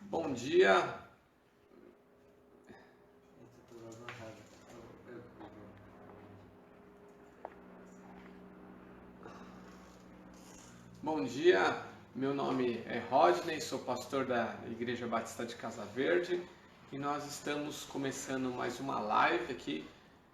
Bom dia. Bom dia, meu nome é Rodney, sou pastor da Igreja Batista de Casa Verde e nós estamos começando mais uma live aqui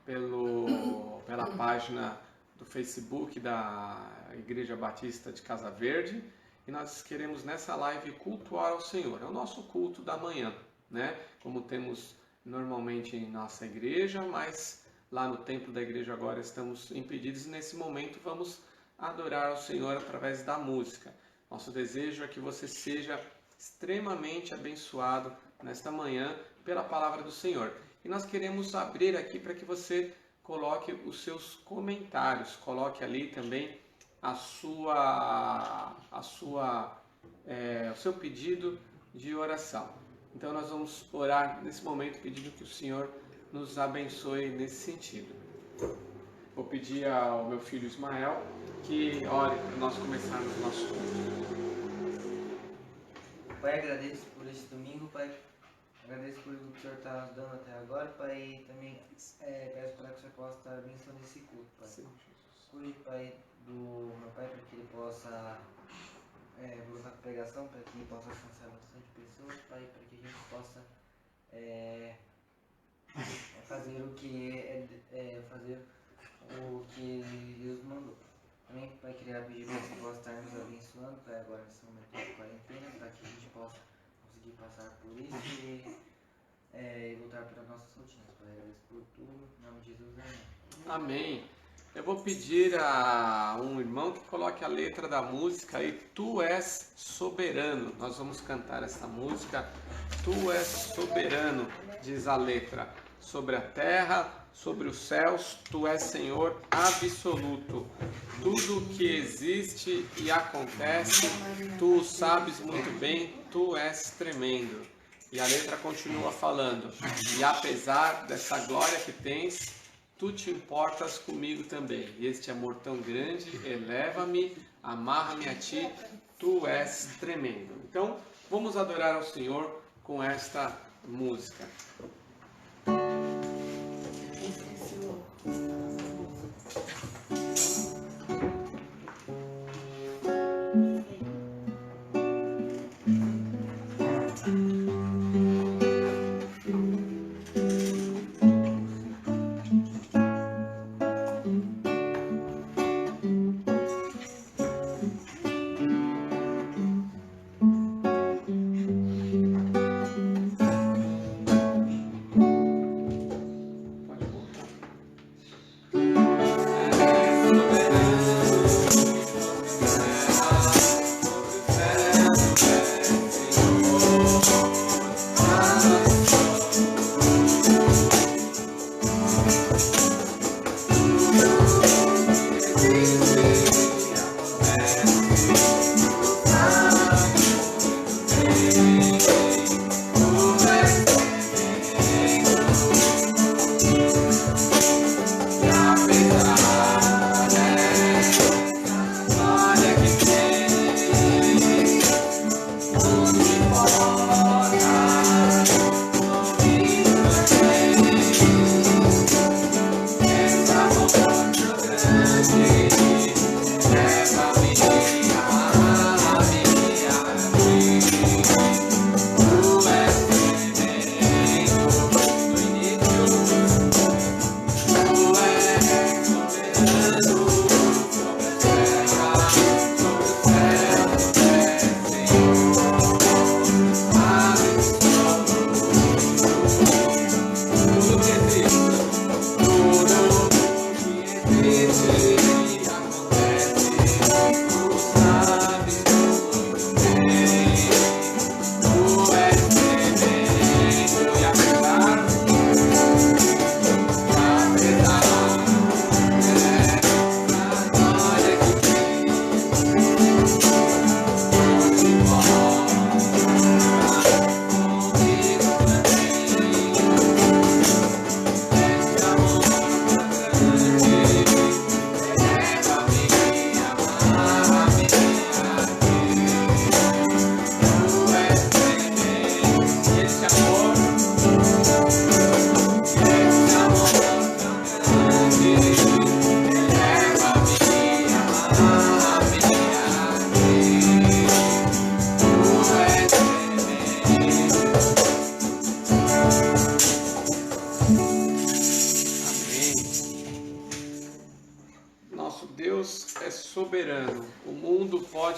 pela página do Facebook da Igreja Batista de Casa Verde e nós queremos nessa live cultuar ao Senhor. É o nosso culto da manhã, né? Como temos normalmente em nossa igreja, mas lá no templo da igreja agora estamos impedidos e nesse momento vamos adorar ao Senhor através da música. Nosso desejo é que você seja extremamente abençoado nesta manhã pela palavra do Senhor. E nós queremos abrir aqui para que você coloque os seus comentários, coloque ali também o seu pedido de oração. Então nós vamos orar nesse momento pedindo que o Senhor nos abençoe nesse sentido. Vou pedir ao meu filho Ismael que ore para nós começarmos o nosso culto. Pai, agradeço por esse domingo, Pai. Agradeço por tudo que o Senhor está nos dando até agora, Pai. E também peço para que o Senhor possa estar abençoando esse culto, Pai. Sim, Cuide, Pai, do meu Pai, para que ele possa voltar com a pregação, para que ele possa alcançar bastante pessoas, Pai, para que a gente possa fazer o que Deus mandou. Também, Pai, queria pedir para que você possa estar nos abençoando, Pai, agora nesse momento de quarentena, para que a gente possa conseguir passar por isso e voltar para nossas rotinas, Pai. Agradeço por tudo, em nome de Jesus, amém. Amém. Eu vou pedir a um irmão que coloque a letra da música aí, Tu és soberano. Nós vamos cantar essa música, Tu és soberano, diz a letra. Sobre a terra, sobre os céus, Tu és Senhor absoluto. Tudo que existe e acontece, Tu o sabes muito bem, Tu és tremendo. E a letra continua falando, e apesar dessa glória que tens, Tu te importas comigo também. E este amor tão grande, eleva-me, amarra-me a Ti, Tu és tremendo. Então, vamos adorar ao Senhor com esta música.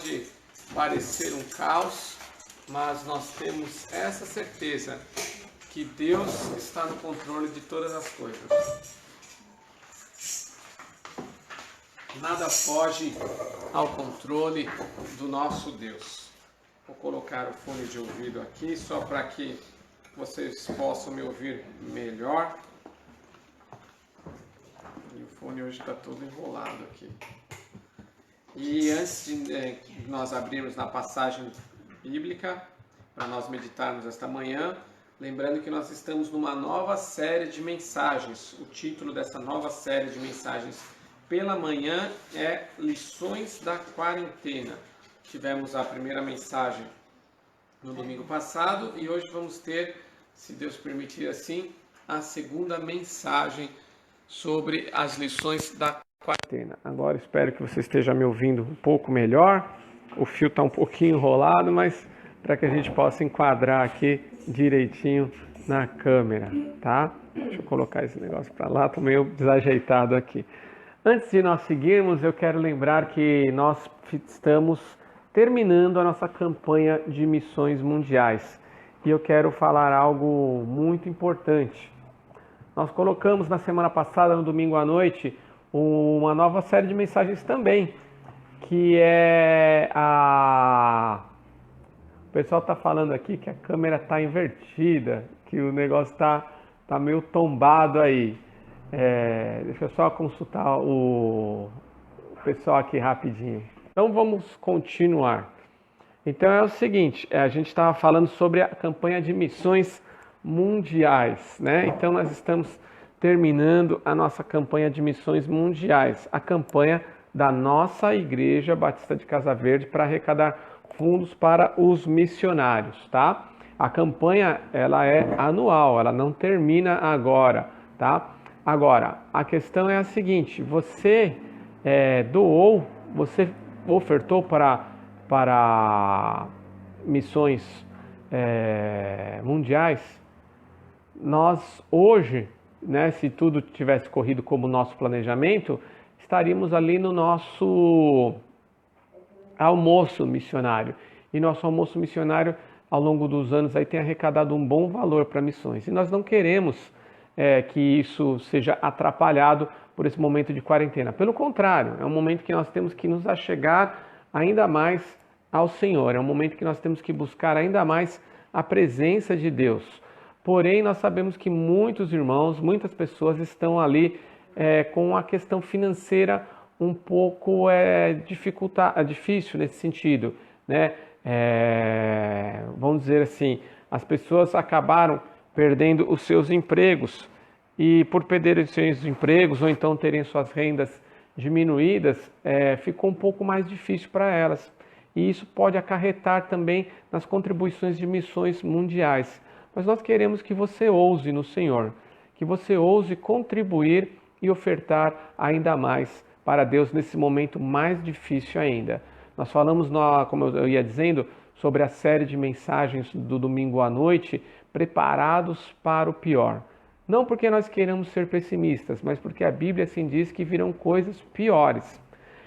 pode parecer um caos, mas nós temos essa certeza que Deus está no controle de todas as coisas. Nada foge ao controle do nosso Deus. Vou colocar o fone de ouvido aqui só para que vocês possam me ouvir melhor. E o fone hoje está todo enrolado aqui. E antes de nós abrirmos na passagem bíblica, para nós meditarmos esta manhã, lembrando que nós estamos numa nova série de mensagens. O título dessa nova série de mensagens pela manhã é Lições da Quarentena. Tivemos a primeira mensagem no domingo passado e hoje vamos ter, se Deus permitir assim, a segunda mensagem sobre as lições da quarentena. Agora espero que você esteja me ouvindo um pouco melhor. O fio está um pouquinho enrolado, mas para que a gente possa enquadrar aqui direitinho na câmera, tá? Deixa eu colocar esse negócio para lá, estou meio desajeitado aqui. Antes de nós seguirmos, eu quero lembrar que nós estamos terminando a nossa campanha de missões mundiais. E eu quero falar algo muito importante. Nós colocamos na semana passada, no domingo à noite, uma nova série de mensagens também, que é a... O pessoal está falando aqui que a câmera está invertida, que o negócio está meio tombado aí. Deixa eu só consultar o pessoal aqui rapidinho. Então vamos continuar. Então é o seguinte, a gente estava falando sobre a campanha de missões mundiais, né? Então nós estamos terminando a nossa campanha de missões mundiais, a campanha da nossa Igreja Batista de Casa Verde para arrecadar fundos para os missionários, tá? A campanha, ela é anual, ela não termina agora, tá? Agora, a questão é a seguinte, você doou, você ofertou para missões mundiais. Nós hoje, né, se tudo tivesse corrido como nosso planejamento, estaríamos ali no nosso almoço missionário. E nosso almoço missionário, ao longo dos anos, aí tem arrecadado um bom valor para missões. E nós não queremos que isso seja atrapalhado por esse momento de quarentena. Pelo contrário, é um momento que nós temos que nos achegar ainda mais ao Senhor. É um momento que nós temos que buscar ainda mais a presença de Deus. Porém, nós sabemos que muitos irmãos, muitas pessoas estão ali com a questão financeira um pouco difícil nesse sentido, né? Vamos dizer assim, as pessoas acabaram perdendo os seus empregos e por perderem os seus empregos ou então terem suas rendas diminuídas, ficou um pouco mais difícil para elas. E isso pode acarretar também nas contribuições de missões mundiais. Mas nós queremos que você ouse no Senhor, que você ouse contribuir e ofertar ainda mais para Deus nesse momento mais difícil ainda. Nós falamos, como eu ia dizendo, sobre a série de mensagens do domingo à noite, preparados para o pior. Não porque nós queiramos ser pessimistas, mas porque a Bíblia assim diz que virão coisas piores.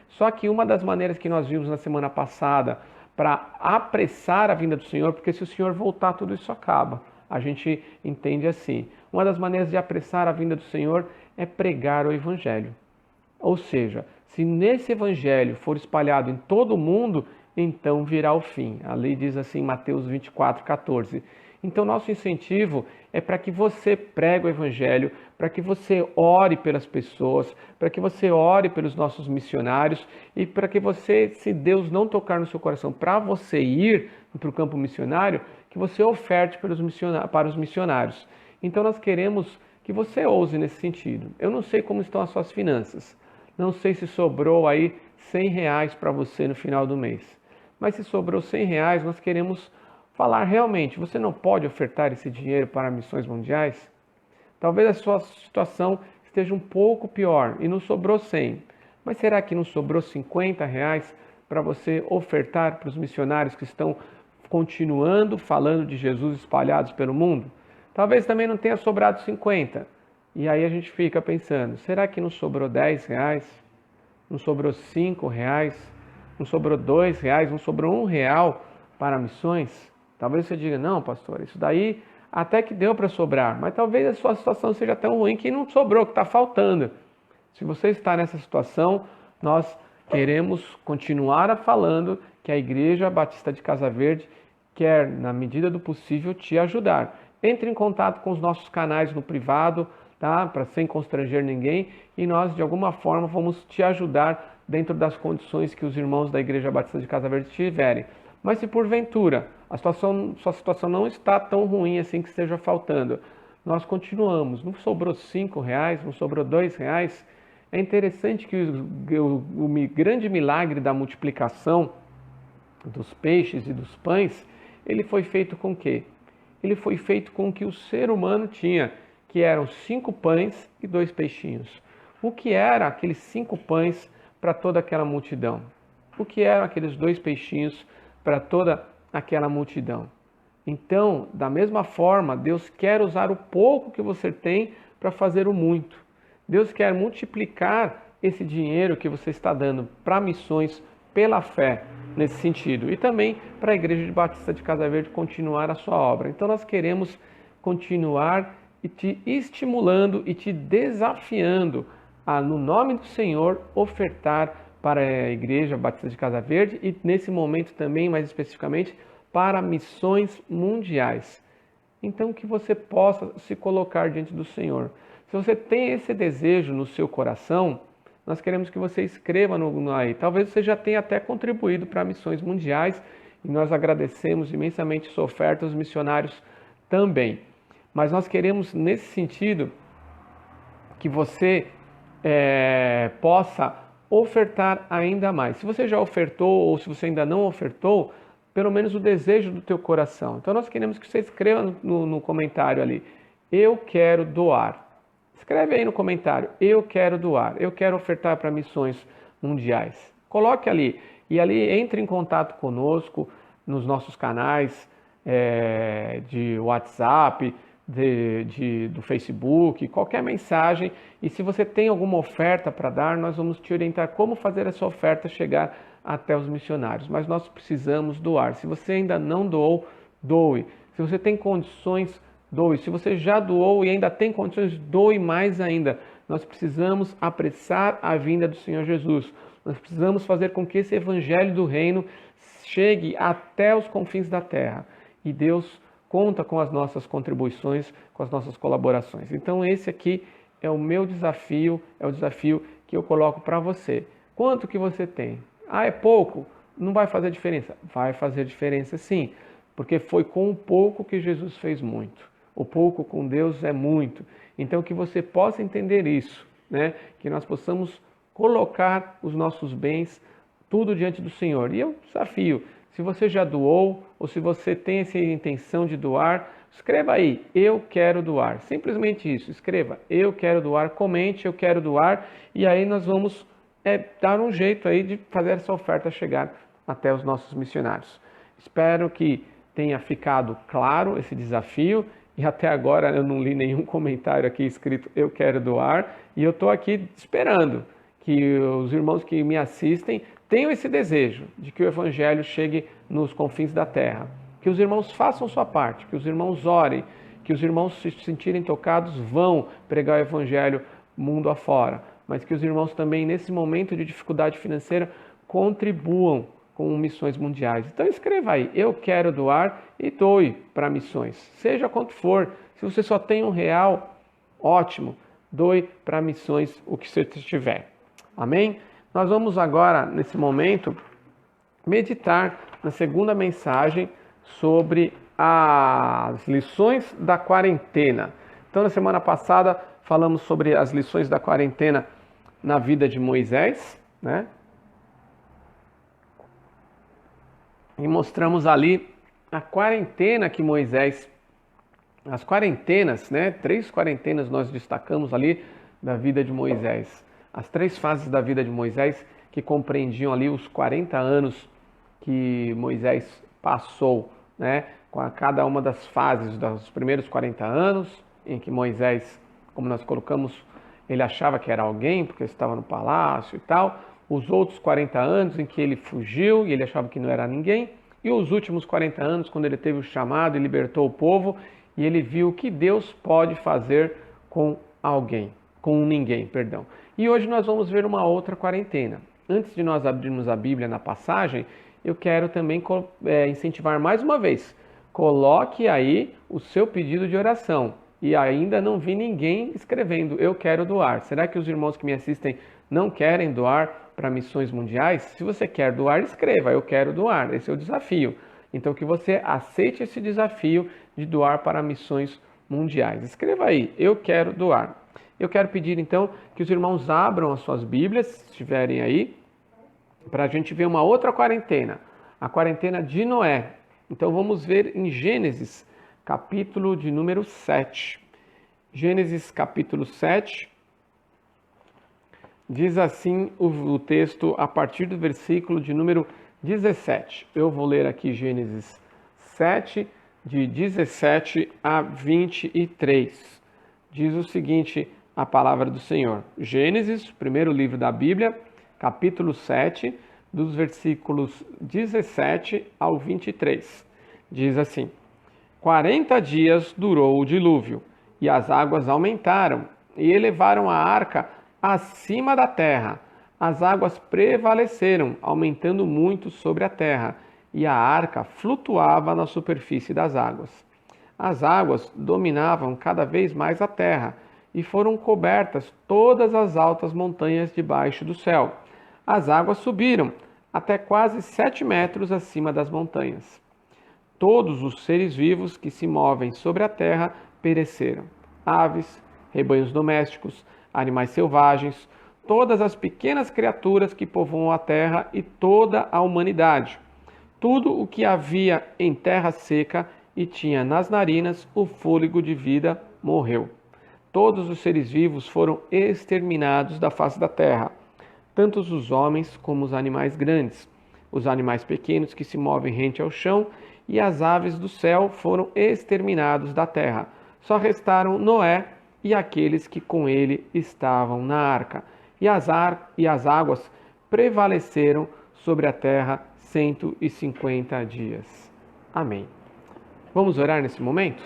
Só que uma das maneiras que nós vimos na semana passada para apressar a vinda do Senhor, porque se o Senhor voltar, tudo isso acaba. A gente entende assim. Uma das maneiras de apressar a vinda do Senhor é pregar o Evangelho. Ou seja, se nesse Evangelho for espalhado em todo o mundo, então virá o fim. A lei diz assim em Mateus 24:14. Então, nosso incentivo é para que você pregue o Evangelho, para que você ore pelas pessoas, para que você ore pelos nossos missionários e para que você, se Deus não tocar no seu coração para você ir para o campo missionário, que você oferte para os missionários. Então, nós queremos que você ouse nesse sentido. Eu não sei como estão as suas finanças, não sei se sobrou aí R$100 para você no final do mês, mas se sobrou R$100, nós queremos falar realmente, você não pode ofertar esse dinheiro para missões mundiais? Talvez a sua situação esteja um pouco pior e não sobrou 100, mas será que não sobrou R$50 para você ofertar para os missionários que estão continuando falando de Jesus espalhados pelo mundo? Talvez também não tenha sobrado 50, e aí a gente fica pensando, será que não sobrou R$10? Não sobrou R$5? não sobrou R$ 2, não sobrou R$ 1 para missões? Talvez você diga, não, pastor, isso daí até que deu para sobrar, mas talvez a sua situação seja tão ruim que não sobrou, que está faltando. Se você está nessa situação, nós queremos continuar falando que a Igreja Batista de Casa Verde quer, na medida do possível, te ajudar. Entre em contato com os nossos canais no privado, tá? Para sem constranger ninguém, e nós, de alguma forma, vamos te ajudar dentro das condições que os irmãos da Igreja Batista de Casa Verde tiverem. Mas se porventura sua situação não está tão ruim assim que esteja faltando, nós continuamos. Não sobrou R$ 5, não sobrou R$ 2. É interessante que o grande milagre da multiplicação dos peixes e dos pães, ele foi feito com o quê? Ele foi feito com o que o ser humano tinha, que eram 5 pães e 2 peixinhos. O que eram aqueles 5 pães para toda aquela multidão? O que eram aqueles 2 peixinhos para toda aquela multidão? Então, da mesma forma, Deus quer usar o pouco que você tem para fazer o muito. Deus quer multiplicar esse dinheiro que você está dando para missões pela fé, nesse sentido. E também para a Igreja de Batista de Casa Verde continuar a sua obra. Então nós queremos continuar e te estimulando e te desafiando a, no nome do Senhor, ofertar para a Igreja Batista de Casa Verde e nesse momento também, mais especificamente, para missões mundiais. Então que você possa se colocar diante do Senhor. Se você tem esse desejo no seu coração, nós queremos que você escreva aí. Talvez você já tenha até contribuído para missões mundiais e nós agradecemos imensamente sua oferta aos missionários também. Mas nós queremos, nesse sentido, que você possa ofertar ainda mais. Se você já ofertou ou se você ainda não ofertou, pelo menos o desejo do teu coração. Então nós queremos que você escreva no comentário ali, eu quero doar. Escreve aí no comentário, eu quero doar, eu quero ofertar para missões mundiais. Coloque ali e ali entre em contato conosco nos nossos canais de WhatsApp, do Facebook, qualquer mensagem. E se você tem alguma oferta para dar, nós vamos te orientar como fazer essa oferta chegar até os missionários. Mas nós precisamos doar. Se você ainda não doou, doe. Se você tem condições, doe. Se você já doou e ainda tem condições, doe mais ainda. Nós precisamos apressar a vinda do Senhor Jesus. Nós precisamos fazer com que esse evangelho do reino chegue até os confins da terra. E Deus conta com as nossas contribuições, com as nossas colaborações. Então esse aqui é o meu desafio, é o desafio que eu coloco para você. Quanto que você tem? Ah, é pouco? Não vai fazer diferença? Vai fazer diferença sim, porque foi com o pouco que Jesus fez muito. O pouco com Deus é muito. Então que você possa entender isso, né? Que nós possamos colocar os nossos bens tudo diante do Senhor. E eu desafio, se você já doou ou se você tem essa intenção de doar, escreva aí, eu quero doar. Simplesmente isso, escreva, eu quero doar, comente, eu quero doar, e aí nós vamos dar um jeito aí de fazer essa oferta chegar até os nossos missionários. Espero que tenha ficado claro esse desafio, e até agora eu não li nenhum comentário aqui escrito eu quero doar, e eu estou aqui esperando que os irmãos que me assistem tenham esse desejo de que o Evangelho chegue nos confins da terra. Que os irmãos façam sua parte, que os irmãos orem, que os irmãos se sentirem tocados vão pregar o Evangelho mundo afora. Mas que os irmãos também, nesse momento de dificuldade financeira, contribuam com missões mundiais. Então escreva aí, eu quero doar e doe para missões. Seja quanto for, se você só tem R$ 1, ótimo, doe para missões o que você tiver. Amém? Nós vamos agora, nesse momento, meditar na segunda mensagem sobre as lições da quarentena. Então, na semana passada, falamos sobre as lições da quarentena na vida de Moisés, né? E mostramos ali a quarentena que Moisés, as quarentenas, né? 3 quarentenas nós destacamos ali da vida de Moisés. As 3 fases da vida de Moisés que compreendiam ali os 40 anos que Moisés passou, né? Com cada uma das fases dos primeiros 40 anos, em que Moisés, como nós colocamos, ele achava que era alguém, porque estava no palácio e tal. Os outros 40 anos em que ele fugiu e ele achava que não era ninguém, e os últimos 40 anos quando ele teve o chamado e libertou o povo e ele viu o que Deus pode fazer com ninguém, perdão. E hoje nós vamos ver uma outra quarentena. Antes de nós abrirmos a Bíblia na passagem, eu quero também incentivar mais uma vez. Coloque aí o seu pedido de oração. E ainda não vi ninguém escrevendo, eu quero doar. Será que os irmãos que me assistem não querem doar para missões mundiais? Se você quer doar, escreva, eu quero doar. Esse é o desafio. Então que você aceite esse desafio de doar para missões mundiais. Escreva aí, eu quero doar. Eu quero pedir então que os irmãos abram as suas Bíblias, se estiverem aí, para a gente ver uma outra quarentena, a quarentena de Noé. Então vamos ver em Gênesis, capítulo de número 7. Gênesis capítulo 7, diz assim o texto a partir do versículo de número 17. Eu vou ler aqui Gênesis 7, de 17 a 23. Diz o seguinte a palavra do Senhor. Gênesis, primeiro livro da Bíblia, capítulo 7, dos versículos 17 ao 23. Diz assim: 40 dias durou o dilúvio, e as águas aumentaram, e elevaram a arca acima da terra. As águas prevaleceram, aumentando muito sobre a terra, e a arca flutuava na superfície das águas. As águas dominavam cada vez mais a terra, e foram cobertas todas as altas montanhas debaixo do céu. As águas subiram até quase 7 metros acima das montanhas. Todos os seres vivos que se movem sobre a terra pereceram. Aves, rebanhos domésticos, animais selvagens, todas as pequenas criaturas que povoam a terra e toda a humanidade. Tudo o que havia em terra seca e tinha nas narinas o fôlego de vida morreu. Todos os seres vivos foram exterminados da face da terra, tanto os homens como os animais grandes. Os animais pequenos que se movem rente ao chão e as aves do céu foram exterminados da terra. Só restaram Noé e aqueles que com ele estavam na arca. E as águas prevaleceram sobre a terra 150 dias. Amém. Vamos orar nesse momento?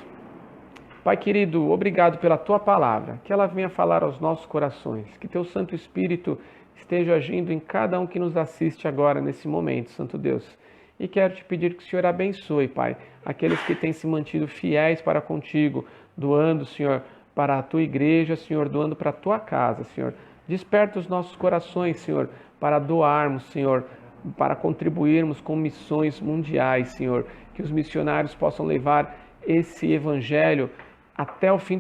Pai querido, obrigado pela Tua palavra, que ela venha falar aos nossos corações, que Teu Santo Espírito esteja agindo em cada um que nos assiste agora nesse momento, Santo Deus. E quero te pedir que o Senhor abençoe, Pai, aqueles que têm se mantido fiéis para contigo, doando, Senhor, para a Tua igreja, Senhor, doando para a Tua casa, Senhor. Desperta os nossos corações, Senhor, para doarmos, Senhor, para contribuirmos com missões mundiais, Senhor. Que os missionários possam levar esse evangelho até o fim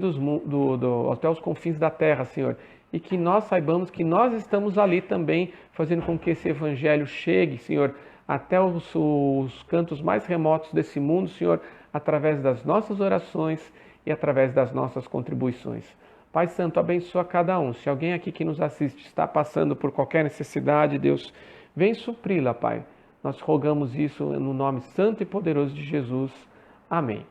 até os confins da terra, Senhor. E que nós saibamos que nós estamos ali também, fazendo com que esse evangelho chegue, Senhor, até os cantos mais remotos desse mundo, Senhor, através das nossas orações e através das nossas contribuições. Pai Santo, abençoa cada um. Se alguém aqui que nos assiste está passando por qualquer necessidade, Deus, vem supri-la, Pai. Nós rogamos isso no nome santo e poderoso de Jesus. Amém.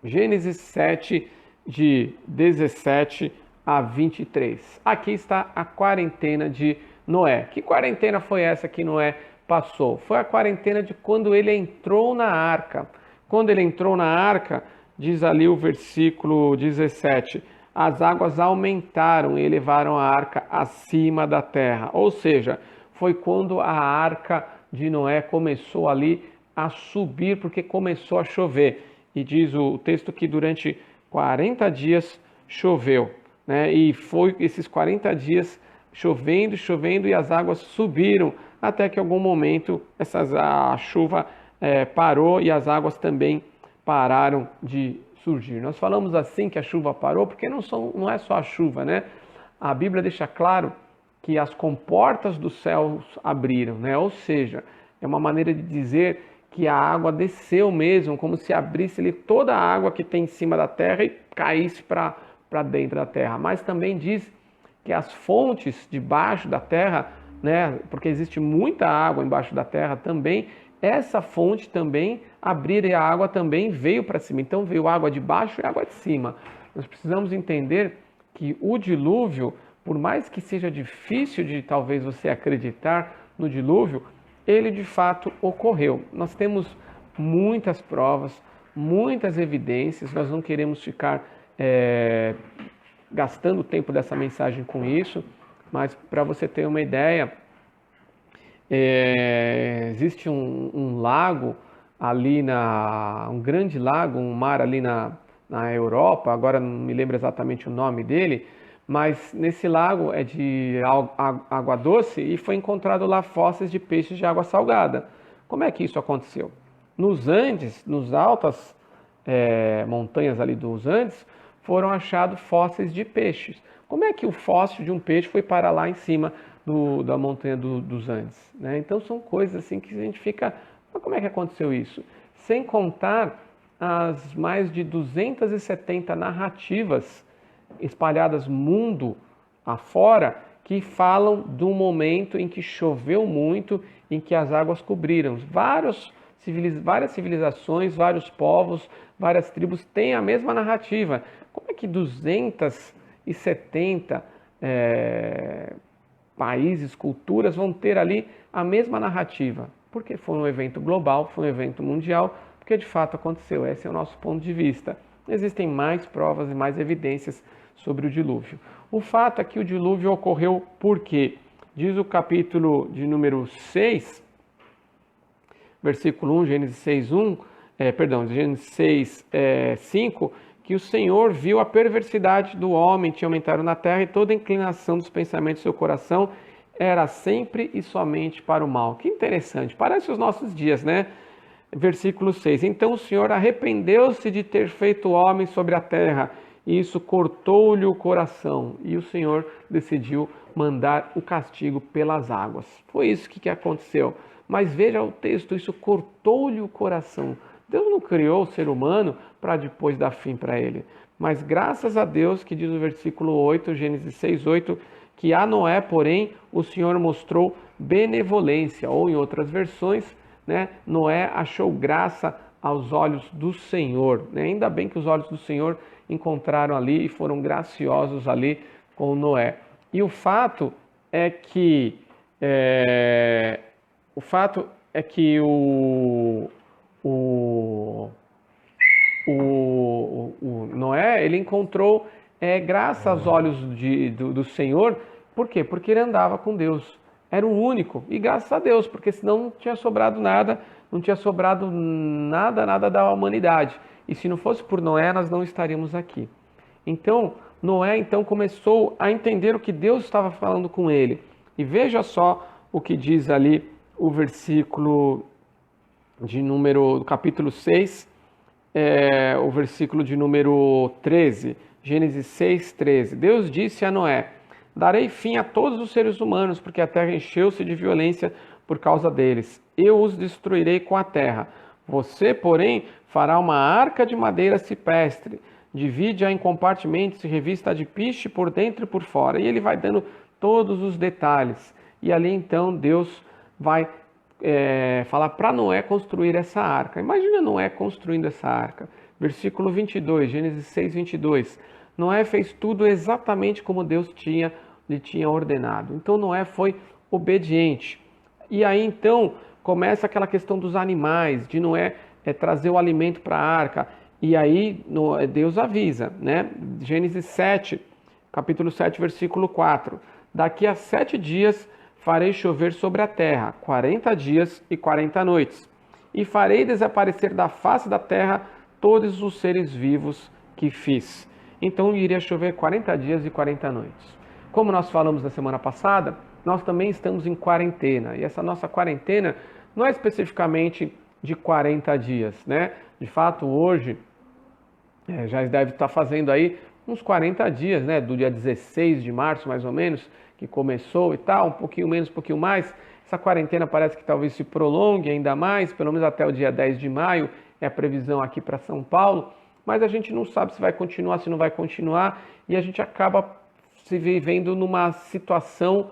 Gênesis 7, de 17 a 23. Aqui está a quarentena de Noé. Que quarentena foi essa que Noé passou? Foi a quarentena de quando ele entrou na arca. Quando ele entrou na arca, diz ali o versículo 17, as águas aumentaram e elevaram a arca acima da terra. Ou seja, foi quando a arca de Noé começou ali a subir, porque começou a chover. E diz o texto que durante 40 dias choveu, né? E foi esses 40 dias chovendo, chovendo, e as águas subiram, até que em algum momento a chuva parou e as águas também pararam de surgir. Nós falamos assim que a chuva parou, porque não é só a chuva, né? A Bíblia deixa claro que as comportas dos céus abriram, né? Ou seja, é uma maneira de dizer que a água desceu mesmo, como se abrisse ali toda a água que tem em cima da terra e caísse para dentro da terra. Mas também diz que as fontes debaixo da terra, né, porque existe muita água embaixo da terra também, essa fonte também abriram e a água também veio para cima. Então veio água de baixo e água de cima. Nós precisamos entender que o dilúvio por mais que seja difícil de talvez você acreditar no dilúvio, ele de fato ocorreu. Nós temos muitas provas, muitas evidências, nós não queremos ficar gastando o tempo dessa mensagem com isso, mas para você ter uma ideia, existe um lago ali um grande lago, um mar ali na Europa, agora não me lembro exatamente o nome dele, mas nesse lago é de água doce e foi encontrado lá fósseis de peixes de água salgada. Como é que isso aconteceu? Nos Andes, nas altas montanhas ali dos Andes, foram achados fósseis de peixes. Como é que o fóssil de um peixe foi parar lá em cima da montanha dos Andes? Né? Então são coisas assim que a gente fica... Mas como é que aconteceu isso? Sem contar as mais de 270 narrativas espalhadas mundo afora que falam do momento em que choveu muito, em que as águas cobriram. Várias civilizações, vários povos, várias tribos têm a mesma narrativa. Como é que 270 países, culturas vão ter ali a mesma narrativa? Porque foi um evento global, foi um evento mundial, porque de fato aconteceu. Esse é o nosso ponto de vista. Existem mais provas e mais evidências sobre o dilúvio. O fato é que o dilúvio ocorreu porque, diz o capítulo de número 6, versículo 1, Gênesis 6, 5, que o Senhor viu a perversidade do homem tinha aumentado na terra e toda a inclinação dos pensamentos do seu coração era sempre e somente para o mal. Que interessante, parece os nossos dias, né? Versículo 6, então o Senhor arrependeu-se de ter feito o homem sobre a terra, e isso cortou-lhe o coração, e o Senhor decidiu mandar o castigo pelas águas. Foi isso que aconteceu. Mas veja o texto, isso cortou-lhe o coração. Deus não criou o ser humano para depois dar fim para ele. Mas graças a Deus, que diz o versículo 8, Gênesis 6, 8, que a Noé, porém, o Senhor mostrou benevolência, ou em outras versões, né, Noé achou graça aos olhos do Senhor. Né? Ainda bem que os olhos do Senhor encontraram ali e foram graciosos ali com Noé. E o fato é que o Noé, ele encontrou graça aos olhos do Senhor. Por quê? Porque ele andava com Deus. Era o único. E graças a Deus, porque senão não tinha sobrado nada, nada da humanidade. E se não fosse por Noé, nós não estaríamos aqui. Então, Noé começou a entender o que Deus estava falando com ele. E veja só o que diz ali o versículo do capítulo 6, o versículo de número 13, Gênesis 6, 13. Deus disse a Noé: darei fim a todos os seres humanos, porque a terra encheu-se de violência por causa deles. Eu os destruirei com a terra. Você, porém, fará uma arca de madeira cipestre, divide-a em compartimentos e revista de piche por dentro e por fora. E ele vai dando todos os detalhes. E ali então Deus vai falar para Noé construir essa arca. Imagina Noé construindo essa arca. Versículo 22, Gênesis 6, 22. Noé fez tudo exatamente como Deus lhe tinha ordenado. Então Noé foi obediente. E aí então começa aquela questão dos animais, de Noé trazer o alimento para a arca. E aí Deus avisa, né? Gênesis 7, capítulo 7, versículo 4. Daqui a 7 dias farei chover sobre a terra, 40 dias e 40 noites. E farei desaparecer da face da terra todos os seres vivos que fiz. Então iria chover 40 dias e 40 noites. Como nós falamos na semana passada, nós também estamos em quarentena. E essa nossa quarentena não é especificamente de 40 dias, né? De fato, hoje, já deve estar fazendo aí uns 40 dias, né? Do dia 16 de março, mais ou menos, que começou e tal, um pouquinho menos, um pouquinho mais. Essa quarentena parece que talvez se prolongue ainda mais, pelo menos até o dia 10 de maio, é a previsão aqui para São Paulo. Mas a gente não sabe se vai continuar, se não vai continuar, e a gente acaba se vendo numa situação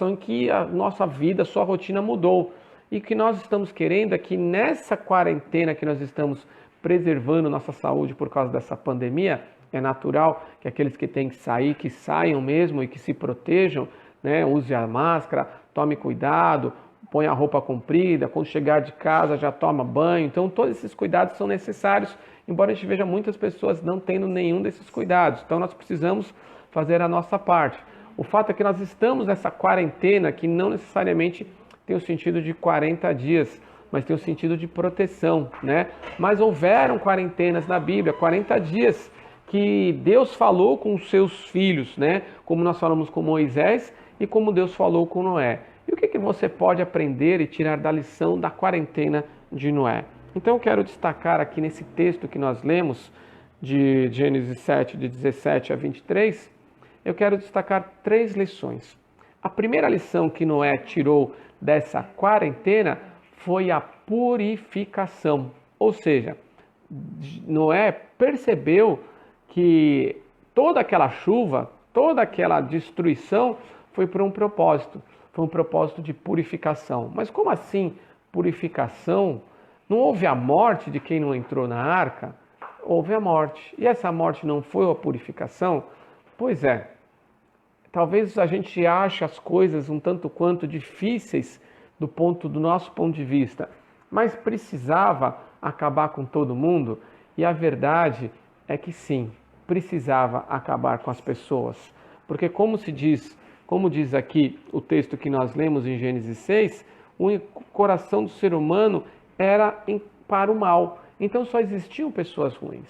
em que a nossa vida, a sua rotina mudou. E o que nós estamos querendo é que nessa quarentena que nós estamos preservando nossa saúde por causa dessa pandemia, é natural que aqueles que têm que sair, que saiam mesmo e que se protejam, né? Use a máscara, tome cuidado, põe a roupa comprida, quando chegar de casa já toma banho. Então todos esses cuidados são necessários, embora a gente veja muitas pessoas não tendo nenhum desses cuidados. Então nós precisamos fazer a nossa parte. O fato é que nós estamos nessa quarentena que não necessariamente tem o sentido de 40 dias, mas tem o sentido de proteção, né? Mas houveram quarentenas na Bíblia, 40 dias que Deus falou com os seus filhos, né? Como nós falamos com Moisés e como Deus falou com Noé. E o que você pode aprender e tirar da lição da quarentena de Noé? Então eu quero destacar aqui nesse texto que nós lemos, de Gênesis 7, de 17 a 23, eu quero destacar 3 lições. A primeira lição que Noé tirou dessa quarentena foi a purificação. Ou seja, Noé percebeu que toda aquela chuva, toda aquela destruição foi por um propósito. Foi um propósito de purificação. Mas como assim purificação? Não houve a morte de quem não entrou na arca? Houve a morte. E essa morte não foi a purificação? Pois é. Talvez a gente ache as coisas um tanto quanto difíceis do nosso ponto de vista, mas precisava acabar com todo mundo? E a verdade é que sim, precisava acabar com as pessoas. Porque como diz aqui o texto que nós lemos em Gênesis 6, o coração do ser humano era para o mal. Então só existiam pessoas ruins,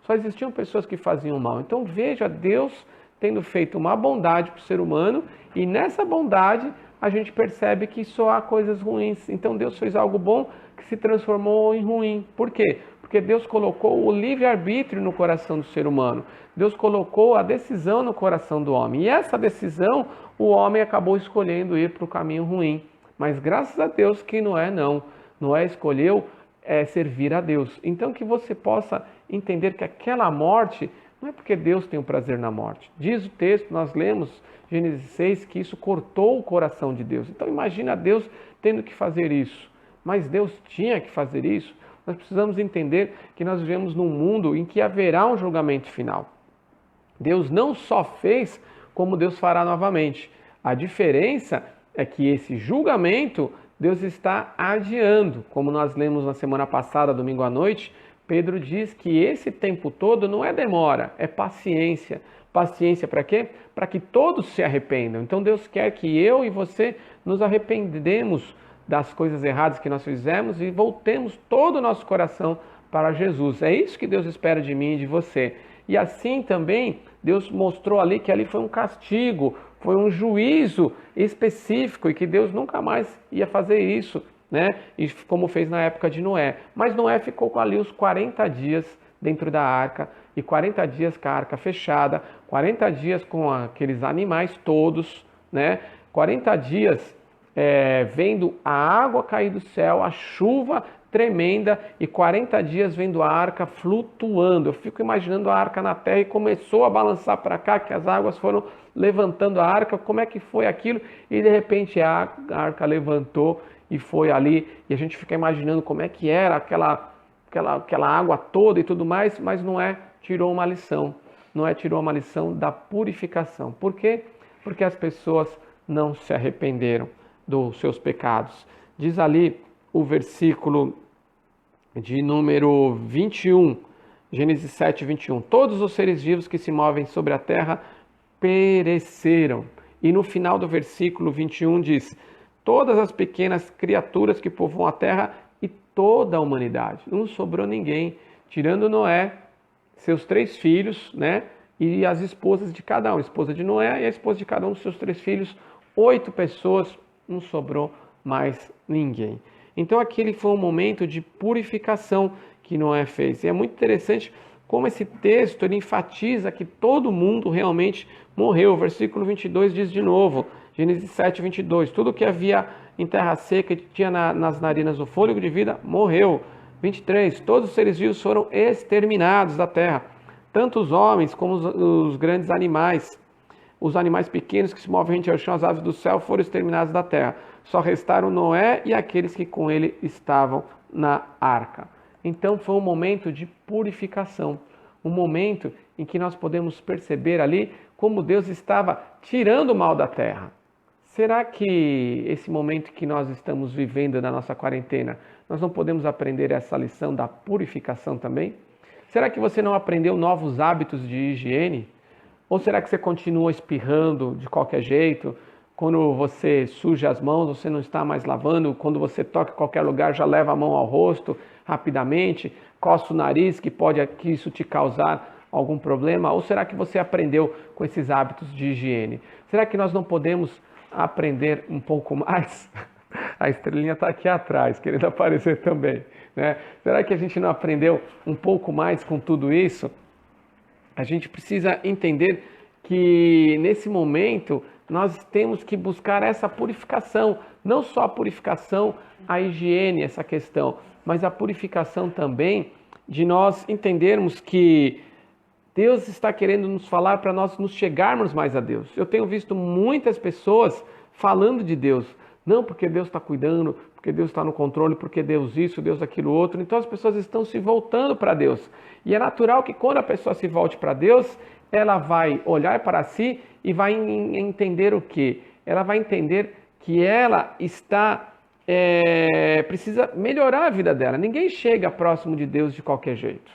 só existiam pessoas que faziam mal. Então veja Deus tendo feito uma bondade para o ser humano, e nessa bondade a gente percebe que só há coisas ruins. Então Deus fez algo bom que se transformou em ruim. Por quê? Porque Deus colocou o livre-arbítrio no coração do ser humano. Deus colocou a decisão no coração do homem. E essa decisão, o homem acabou escolhendo ir para o caminho ruim. Mas graças a Deus que Noé não. Noé escolheu servir a Deus. Então que você possa entender que aquela morte não é porque Deus tem o prazer na morte. Diz o texto, nós lemos Gênesis 6, que isso cortou o coração de Deus. Então imagina Deus tendo que fazer isso. Mas Deus tinha que fazer isso. Nós precisamos entender que nós vivemos num mundo em que haverá um julgamento final. Deus não só fez, como Deus fará novamente. A diferença é que esse julgamento Deus está adiando. Como nós lemos na semana passada, domingo à noite, Pedro diz que esse tempo todo não é demora, é paciência. Paciência para quê? Para que todos se arrependam. Então Deus quer que eu e você nos arrependemos das coisas erradas que nós fizemos e voltemos todo o nosso coração para Jesus. É isso que Deus espera de mim e de você. E assim também Deus mostrou ali que ali foi um castigo, foi um juízo específico e que Deus nunca mais ia fazer isso, né? E como fez na época de Noé. Mas Noé ficou ali os 40 dias dentro da arca, e 40 dias com a arca fechada, 40 dias com aqueles animais todos, né? 40 dias vendo a água cair do céu, a chuva tremenda, e 40 dias vendo a arca flutuando. Eu fico imaginando a arca na terra e começou a balançar para cá, que as águas foram levantando a arca. Como é que foi aquilo? E de repente a arca levantou e foi ali, e a gente fica imaginando como é que era aquela água toda e tudo mais, mas Noé tirou uma lição. Noé tirou uma lição da purificação. Por quê? Porque as pessoas não se arrependeram dos seus pecados. Diz ali o versículo de número 21, Gênesis 7, 21. Todos os seres vivos que se movem sobre a terra pereceram. E no final do versículo 21 diz: todas as pequenas criaturas que povoam a terra e toda a humanidade. Não sobrou ninguém, tirando Noé, seus 3 filhos, né? E as esposas de cada um. A esposa de Noé e a esposa de cada um dos seus 3 filhos. 8 pessoas, não sobrou mais ninguém. Então aquele foi um momento de purificação que Noé fez. E é muito interessante como esse texto ele enfatiza que todo mundo realmente morreu. O versículo 22 diz de novo, Gênesis 7, 22. Tudo que havia em terra seca e tinha nas narinas o fôlego de vida, morreu. 23. Todos os seres vivos foram exterminados da terra, tanto os homens como os grandes animais. Os animais pequenos que se movem rente ao chão, as aves do céu, foram exterminados da terra. Só restaram Noé e aqueles que com ele estavam na arca. Então foi um momento de purificação. um momento em que nós podemos perceber ali como Deus estava tirando o mal da terra. Será que esse momento que nós estamos vivendo na nossa quarentena, nós não podemos aprender essa lição da purificação também? Será que você não aprendeu novos hábitos de higiene? Ou será que você continua espirrando de qualquer jeito? Quando você suja as mãos, você não está mais lavando. Quando você toca em qualquer lugar, já leva a mão ao rosto rapidamente. Coça o nariz, que isso te causar algum problema. Ou será que você aprendeu com esses hábitos de higiene? Será que nós não podemos aprender um pouco mais? A estrelinha está aqui atrás, querendo aparecer também, né? Será que a gente não aprendeu um pouco mais com tudo isso? A gente precisa entender que nesse momento nós temos que buscar essa purificação, não só a purificação, a higiene, essa questão, mas a purificação também de nós entendermos que Deus está querendo nos falar para nós nos chegarmos mais a Deus. Eu tenho visto muitas pessoas falando de Deus, não porque Deus está cuidando, porque Deus está no controle, porque Deus isso, Deus aquilo outro. Então as pessoas estão se voltando para Deus. E é natural que quando a pessoa se volte para Deus, ela vai olhar para si e vai entender o quê? Ela vai entender que ela precisa melhorar a vida dela. Ninguém chega próximo de Deus de qualquer jeito.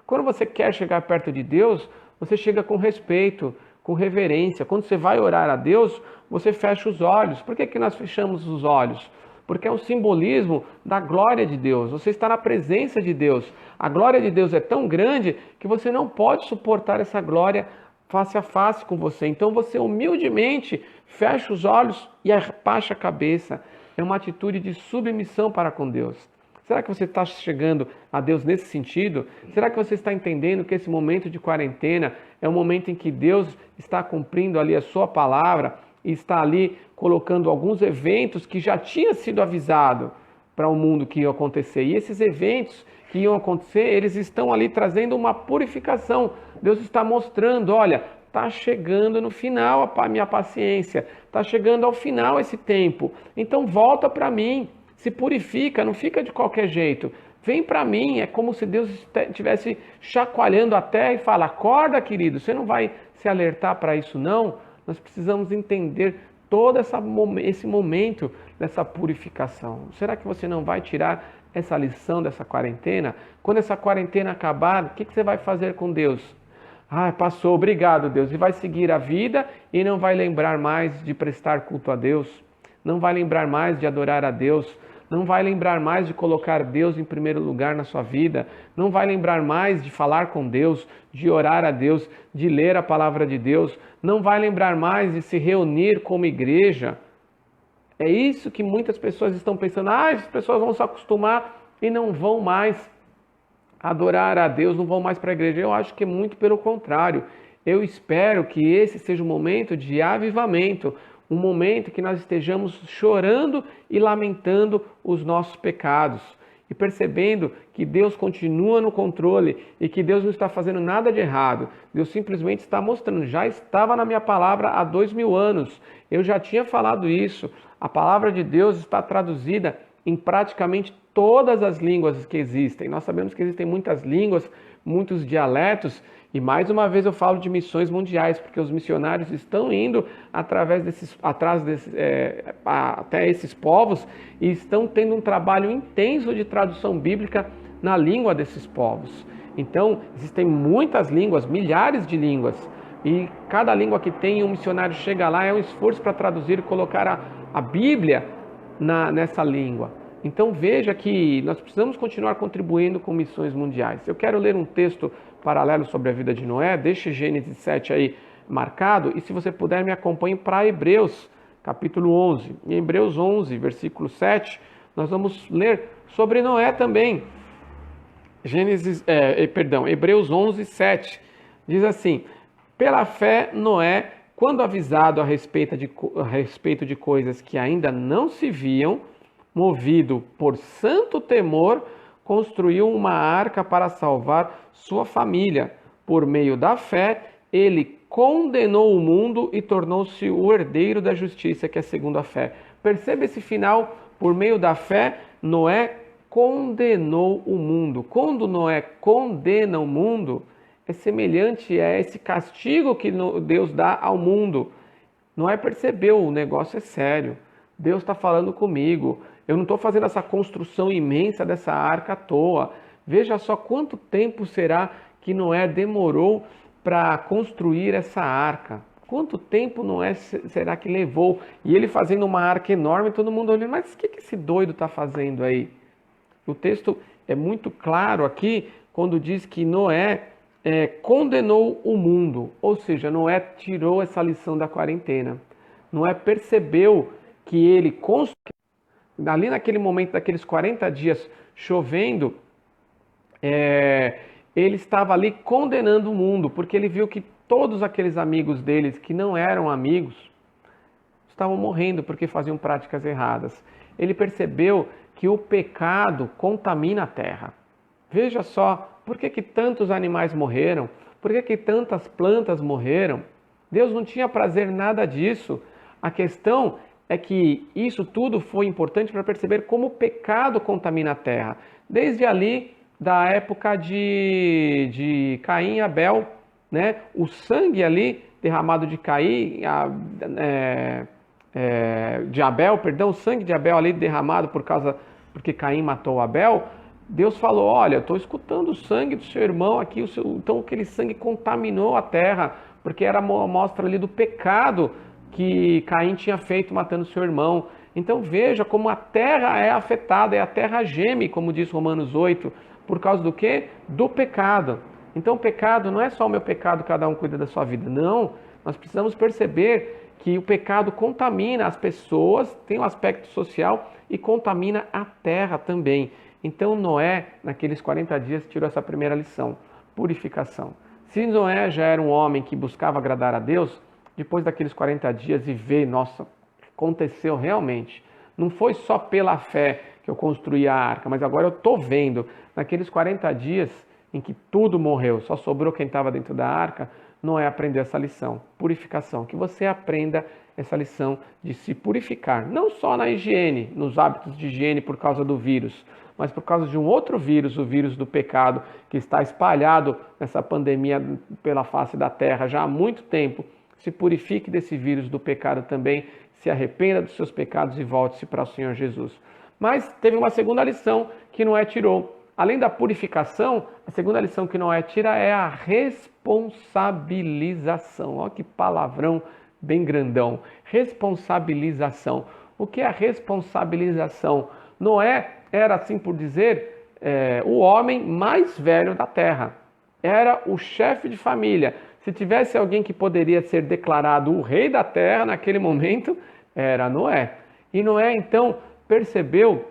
Quando você quer chegar perto de Deus, você chega com respeito, com reverência. Quando você vai orar a Deus, você fecha os olhos. Por que nós fechamos os olhos? Porque é um simbolismo da glória de Deus. Você está na presença de Deus. A glória de Deus é tão grande que você não pode suportar essa glória face a face com você. Então você humildemente fecha os olhos e abaixa a cabeça. É uma atitude de submissão para com Deus. Será que você está chegando a Deus nesse sentido? Será que você está entendendo que esse momento de quarentena é um momento em que Deus está cumprindo ali a sua palavra e está ali colocando alguns eventos que já tinha sido avisado para o mundo que iam acontecer? E esses eventos que iam acontecer, eles estão ali trazendo uma purificação. Deus está mostrando, olha, está chegando no final a minha paciência, está chegando ao final esse tempo. Então volta para mim. Se purifica, não fica de qualquer jeito. Vem para mim, é como se Deus estivesse chacoalhando a terra e fala, acorda, querido, você não vai se alertar para isso não? Nós precisamos entender todo esse momento dessa purificação. Será que você não vai tirar essa lição dessa quarentena? Quando essa quarentena acabar, o que você vai fazer com Deus? Passou, obrigado Deus. E vai seguir a vida e não vai lembrar mais de prestar culto a Deus. Não vai lembrar mais de adorar a Deus. Não vai lembrar mais de colocar Deus em primeiro lugar na sua vida. Não vai lembrar mais de falar com Deus, de orar a Deus, de ler a palavra de Deus. Não vai lembrar mais de se reunir como igreja. É isso que muitas pessoas estão pensando. As pessoas vão se acostumar e não vão mais adorar a Deus, não vão mais para a igreja. Eu acho que é muito pelo contrário. Eu espero que esse seja um momento de avivamento, um momento que nós estejamos chorando e lamentando os nossos pecados e percebendo que Deus continua no controle e que Deus não está fazendo nada de errado. Deus simplesmente está mostrando, já estava na minha palavra há 2000 anos, eu já tinha falado isso. A palavra de Deus está traduzida em praticamente todas as línguas que existem. Nós sabemos que existem muitas línguas, muitos dialetos, e mais uma vez eu falo de missões mundiais, porque os missionários estão indo até esses povos e estão tendo um trabalho intenso de tradução bíblica na língua desses povos. Então, existem muitas línguas, milhares de línguas, e cada língua que tem, um missionário chega lá, é um esforço para traduzir e colocar a Bíblia nessa língua. Então veja que nós precisamos continuar contribuindo com missões mundiais. Eu quero ler um texto paralelo sobre a vida de Noé, deixe Gênesis 7 aí marcado, e se você puder me acompanhe para Hebreus, capítulo 11. Em Hebreus 11, versículo 7, nós vamos ler sobre Noé também. Hebreus 11, 7, diz assim, pela fé Noé, quando avisado a respeito de coisas que ainda não se viam, movido por santo temor, construiu uma arca para salvar sua família. Por meio da fé, ele condenou o mundo e tornou-se o herdeiro da justiça, que é segundo a fé. Perceba esse final, por meio da fé, Noé condenou o mundo. Quando Noé condena o mundo, é semelhante a esse castigo que Deus dá ao mundo. Noé percebeu, o negócio é sério. Deus está falando comigo. Eu não estou fazendo essa construção imensa dessa arca à toa. Veja só quanto tempo será que Noé demorou para construir essa arca. Quanto tempo Noé será que levou? E ele fazendo uma arca enorme, todo mundo olhando, mas o que esse doido está fazendo aí? O texto é muito claro aqui, quando diz que Noé condenou o mundo. Ou seja, Noé tirou essa lição da quarentena. Noé percebeu que ele, ali naquele momento, daqueles 40 dias chovendo, ele estava ali condenando o mundo, porque ele viu que todos aqueles amigos deles que não eram amigos estavam morrendo porque faziam práticas erradas. Ele percebeu que o pecado contamina a terra. Veja só, por que tantos animais morreram? Por que tantas plantas morreram? Deus não tinha prazer em nada disso. A questão é que isso tudo foi importante para perceber como o pecado contamina a terra. Desde ali, da época de Caim e Abel, né? O sangue ali derramado de Caim, de Abel, perdão, o sangue de Abel ali derramado porque Caim matou Abel, Deus falou, olha, eu estou escutando o sangue do seu irmão aqui, então aquele sangue contaminou a terra, porque era uma amostra ali do pecado que Caim tinha feito matando seu irmão. Então veja como a terra é afetada, a terra geme, como diz Romanos 8, por causa do quê? Do pecado. Então o pecado não é só o meu pecado, cada um cuida da sua vida. Não, nós precisamos perceber que o pecado contamina as pessoas, tem um aspecto social e contamina a terra também. Então Noé, naqueles 40 dias, tirou essa primeira lição, purificação. Se Noé já era um homem que buscava agradar a Deus, depois daqueles 40 dias e ver, nossa, aconteceu realmente. Não foi só pela fé que eu construí a arca, mas agora eu estou vendo, naqueles 40 dias em que tudo morreu, só sobrou quem estava dentro da arca, Noé aprendeu essa lição, purificação. Que você aprenda essa lição de se purificar, não só na higiene, nos hábitos de higiene por causa do vírus, mas por causa de um outro vírus, o vírus do pecado, que está espalhado nessa pandemia pela face da terra já há muito tempo. Se purifique desse vírus do pecado também, se arrependa dos seus pecados e volte-se para o Senhor Jesus. Mas teve uma segunda lição que Noé tirou. Além da purificação, a segunda lição que Noé tira é a responsabilização. Olha que palavrão bem grandão. Responsabilização. O que é a responsabilização? Noé era, assim por dizer, o homem mais velho da terra. Era o chefe de família. Se tivesse alguém que poderia ser declarado o rei da terra naquele momento, era Noé. E Noé, então, percebeu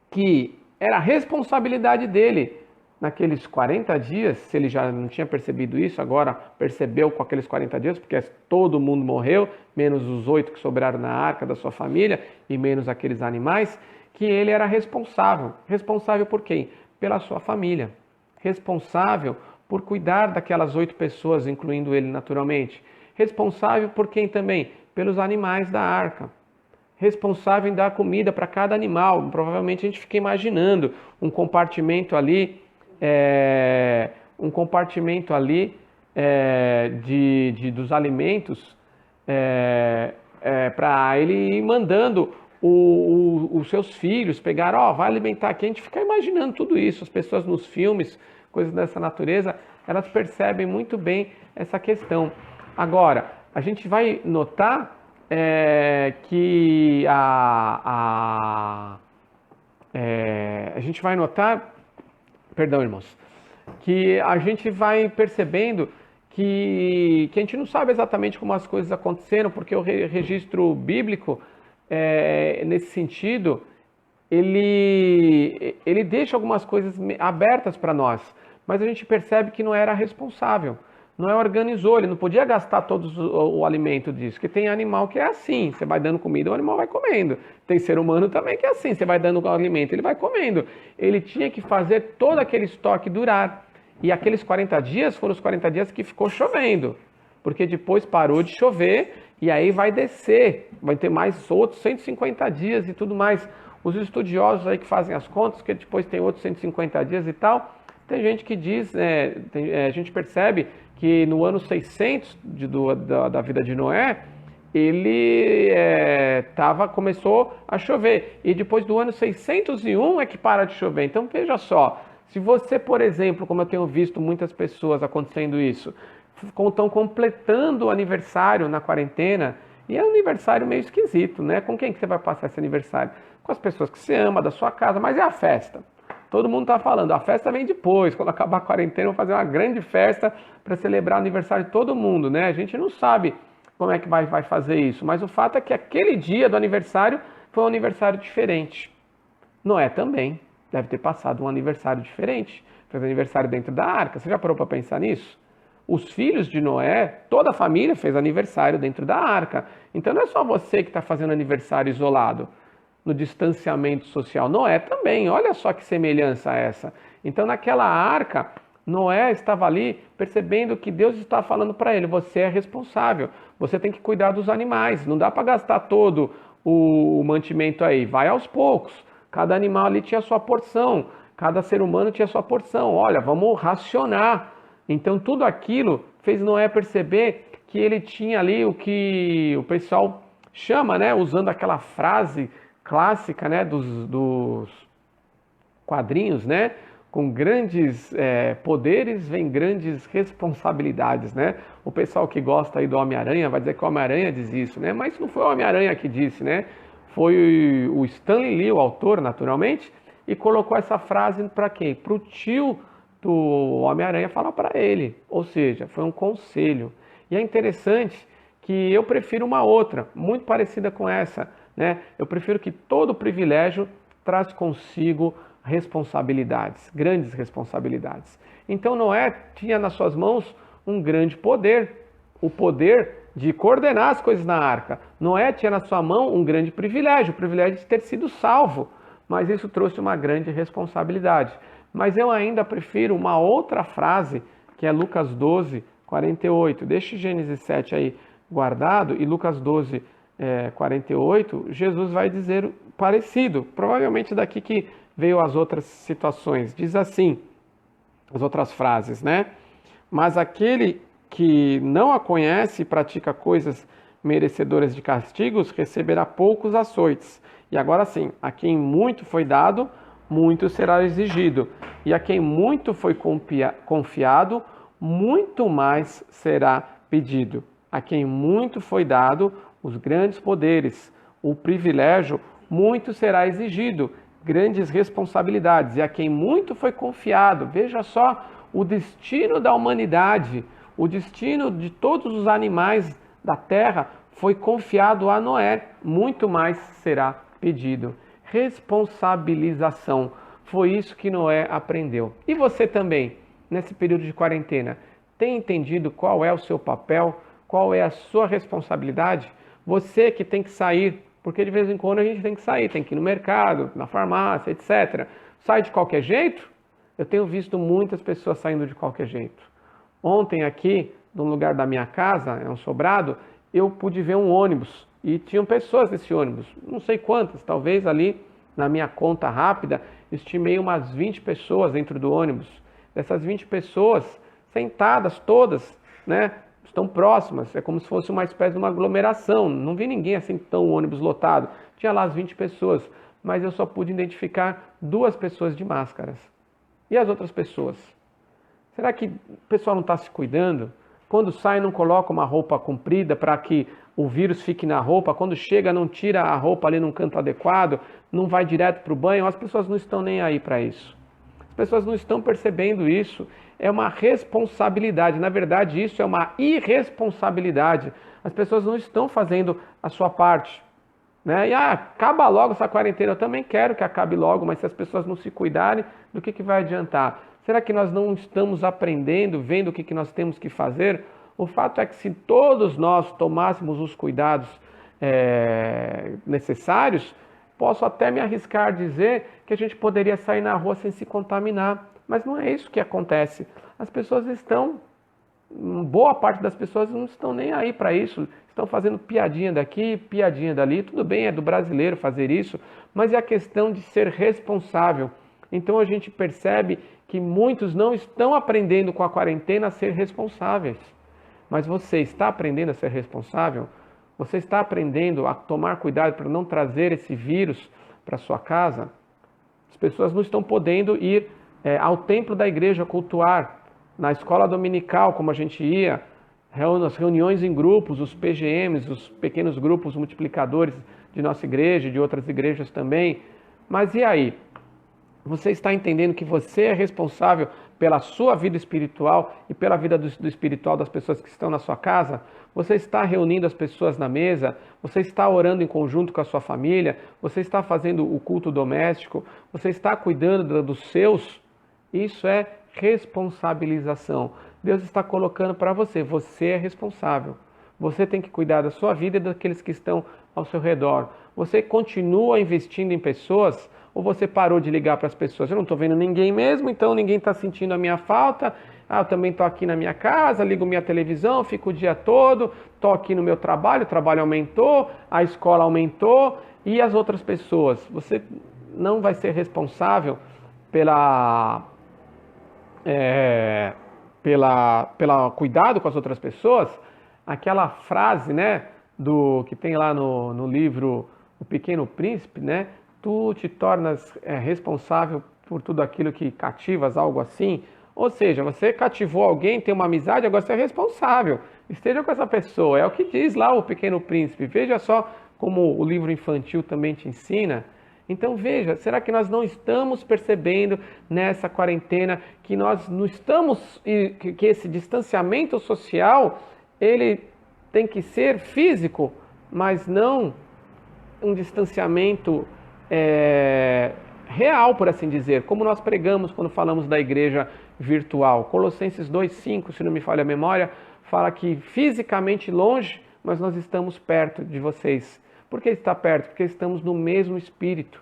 que era a responsabilidade dele. Naqueles 40 dias, se ele já não tinha percebido isso, agora percebeu com aqueles 40 dias, porque todo mundo morreu, menos os 8 que sobraram na arca da sua família e menos aqueles animais, que ele era responsável. Responsável por quem? Pela sua família. Responsável por cuidar daquelas 8 pessoas, incluindo ele naturalmente. Responsável por quem também? Pelos animais da arca. Responsável em dar comida para cada animal. Provavelmente a gente fica imaginando um compartimento ali, dos alimentos para ele ir mandando os seus filhos pegar, vai alimentar aqui. A gente fica imaginando tudo isso. As pessoas nos filmes, coisas dessa natureza, elas percebem muito bem essa questão. Agora, a gente vai notar que a gente vai notar, perdão, irmãos, que a gente vai percebendo que a gente não sabe exatamente como as coisas aconteceram, porque o registro bíblico, nesse sentido, ele deixa algumas coisas abertas para nós, mas a gente percebe que não era responsável. Não organizou, ele não podia gastar todo o alimento disso, porque tem animal que é assim, você vai dando comida, o animal vai comendo. Tem ser humano também que é assim, você vai dando o alimento, ele vai comendo. Ele tinha que fazer todo aquele estoque durar. E aqueles 40 dias foram os 40 dias que ficou chovendo, porque depois parou de chover e aí vai descer, vai ter mais outros 150 dias e tudo mais. Os estudiosos aí que fazem as contas, que depois tem outros 150 dias e tal, Tem gente que diz, a gente percebe que no ano 600 da vida de Noé, ele começou a chover. E depois do ano 601 é que para de chover. Então veja só, se você, por exemplo, como eu tenho visto muitas pessoas acontecendo isso, estão completando o aniversário na quarentena, e é um aniversário meio esquisito, né? Com quem que você vai passar esse aniversário? Com as pessoas que você ama, da sua casa, mas é a festa. Todo mundo está falando, a festa vem depois, quando acabar a quarentena, vamos fazer uma grande festa para celebrar o aniversário de todo mundo, né? A gente não sabe como é que vai fazer isso, mas o fato é que aquele dia do aniversário foi um aniversário diferente. Noé também deve ter passado um aniversário diferente, fez aniversário dentro da arca. Você já parou para pensar nisso? Os filhos de Noé, toda a família fez aniversário dentro da arca. Então não é só você que está fazendo aniversário isolado, no distanciamento social. Noé também, olha só que semelhança essa. Então naquela arca, Noé estava ali percebendo que Deus está falando para ele, você é responsável, você tem que cuidar dos animais, não dá para gastar todo o mantimento aí, vai aos poucos. Cada animal ali tinha sua porção, cada ser humano tinha sua porção. Olha, vamos racionar. Então tudo aquilo fez Noé perceber que ele tinha ali o que o pessoal chama, né, usando aquela frase clássica, né, dos quadrinhos, né, com grandes poderes vem grandes responsabilidades, né? O pessoal que gosta aí do Homem-Aranha vai dizer que o Homem-Aranha diz isso, né? Mas não foi o Homem-Aranha que disse, né? Foi o Stan Lee, o autor, naturalmente, e colocou essa frase para quem? Para o tio do Homem-Aranha falar para ele, ou seja, foi um conselho. E é interessante que eu prefiro uma outra, muito parecida com essa, né? Eu prefiro que todo privilégio traz consigo responsabilidades, grandes responsabilidades. Então Noé tinha nas suas mãos um grande poder, o poder de coordenar as coisas na arca. Noé tinha na sua mão um grande privilégio, o privilégio de ter sido salvo, mas isso trouxe uma grande responsabilidade. Mas eu ainda prefiro uma outra frase, que é Lucas 12, 48. Deixe Gênesis 7 aí guardado, e Lucas 12, 48, Jesus vai dizer parecido, provavelmente daqui que veio as outras situações. Diz assim, as outras frases, né? Mas aquele que não a conhece e pratica coisas merecedoras de castigos, receberá poucos açoites. E agora sim, a quem muito foi dado, muito será exigido. E a quem muito foi confiado, muito mais será pedido. A quem muito foi dado, os grandes poderes, o privilégio, muito será exigido, grandes responsabilidades. E a quem muito foi confiado, veja só o destino da humanidade, o destino de todos os animais da terra foi confiado a Noé, muito mais será pedido. Responsabilização, foi isso que Noé aprendeu. E você também, nesse período de quarentena, tem entendido qual é o seu papel, qual é a sua responsabilidade? Você que tem que sair, porque de vez em quando a gente tem que sair, tem que ir no mercado, na farmácia, etc. Sai de qualquer jeito? Eu tenho visto muitas pessoas saindo de qualquer jeito. Ontem aqui, no lugar da minha casa, é um sobrado, eu pude ver um ônibus e tinham pessoas nesse ônibus, não sei quantas, talvez ali na minha conta rápida, estimei umas 20 pessoas dentro do ônibus. Dessas 20 pessoas, sentadas todas, né, estão próximas, é como se fosse uma espécie de uma aglomeração, não vi ninguém assim tão ônibus lotado, tinha lá as 20 pessoas, mas eu só pude identificar 2 pessoas de máscaras. E as outras pessoas? Será que o pessoal não está se cuidando? Quando sai não coloca uma roupa comprida para que o vírus fique na roupa, quando chega não tira a roupa ali num canto adequado, não vai direto para o banho, as pessoas não estão nem aí para isso. As pessoas não estão percebendo isso. É uma responsabilidade, na verdade isso é uma irresponsabilidade. As pessoas não estão fazendo a sua parte. Né? E acaba logo essa quarentena, eu também quero que acabe logo, mas se as pessoas não se cuidarem, do que vai adiantar? Será que nós não estamos aprendendo, vendo o que nós temos que fazer? O fato é que se todos nós tomássemos os cuidados necessários, posso até me arriscar a dizer que a gente poderia sair na rua sem se contaminar. Mas não é isso que acontece. As pessoas estão, boa parte das pessoas não estão nem aí para isso. Estão fazendo piadinha daqui, piadinha dali. Tudo bem, é do brasileiro fazer isso, mas é a questão de ser responsável. Então a gente percebe que muitos não estão aprendendo com a quarentena a ser responsáveis. Mas você está aprendendo a ser responsável? Você está aprendendo a tomar cuidado para não trazer esse vírus para sua casa? As pessoas não estão podendo ir ao templo da igreja cultuar, na escola dominical, como a gente ia, as reuniões em grupos, os PGMs, os pequenos grupos multiplicadores de nossa igreja e de outras igrejas também. Mas e aí? Você está entendendo que você é responsável pela sua vida espiritual e pela vida do espiritual das pessoas que estão na sua casa? Você está reunindo as pessoas na mesa? Você está orando em conjunto com a sua família? Você está fazendo o culto doméstico? Você está cuidando dos seus? Isso é responsabilização. Deus está colocando para você. Você é responsável. Você tem que cuidar da sua vida e daqueles que estão ao seu redor. Você continua investindo em pessoas ou você parou de ligar para as pessoas? Eu não estou vendo ninguém mesmo, então ninguém está sentindo a minha falta. Eu também estou aqui na minha casa, ligo minha televisão, fico o dia todo, estou aqui no meu trabalho, o trabalho aumentou, a escola aumentou e as outras pessoas. Você não vai ser responsável pela cuidado com as outras pessoas? Aquela frase, né, que tem lá no livro O Pequeno Príncipe, né? Tu te tornas responsável por tudo aquilo que cativas, algo assim. Ou seja, você cativou alguém, tem uma amizade, agora você é responsável. Esteja com essa pessoa. É o que diz lá o Pequeno Príncipe. Veja só como o livro infantil também te ensina. Então veja, será que nós não estamos percebendo nessa quarentena que nós não estamos, que esse distanciamento social, ele tem que ser físico, mas não um distanciamento real, por assim dizer, como nós pregamos quando falamos da igreja virtual. Colossenses 2,5, se não me falha a memória, fala que fisicamente longe, mas nós estamos perto de vocês. Por que está perto? Porque estamos no mesmo espírito.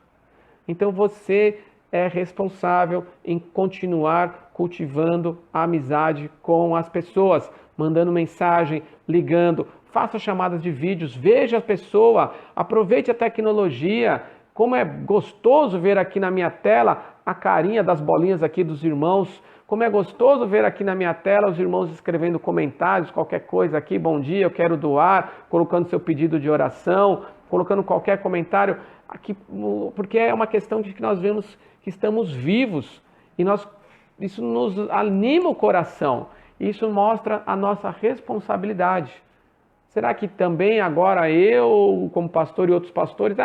Então você é responsável em continuar cultivando a amizade com as pessoas, mandando mensagem, ligando, faça chamadas de vídeos, veja a pessoa, aproveite a tecnologia. Como é gostoso ver aqui na minha tela a carinha das bolinhas aqui dos irmãos. Como é gostoso ver aqui na minha tela os irmãos escrevendo comentários, qualquer coisa aqui, bom dia, eu quero doar, colocando seu pedido de oração, colocando qualquer comentário aqui, porque é uma questão de que nós vemos que estamos vivos e isso nos anima o coração. Isso mostra a nossa responsabilidade. Será que também agora eu, como pastor e outros pastores,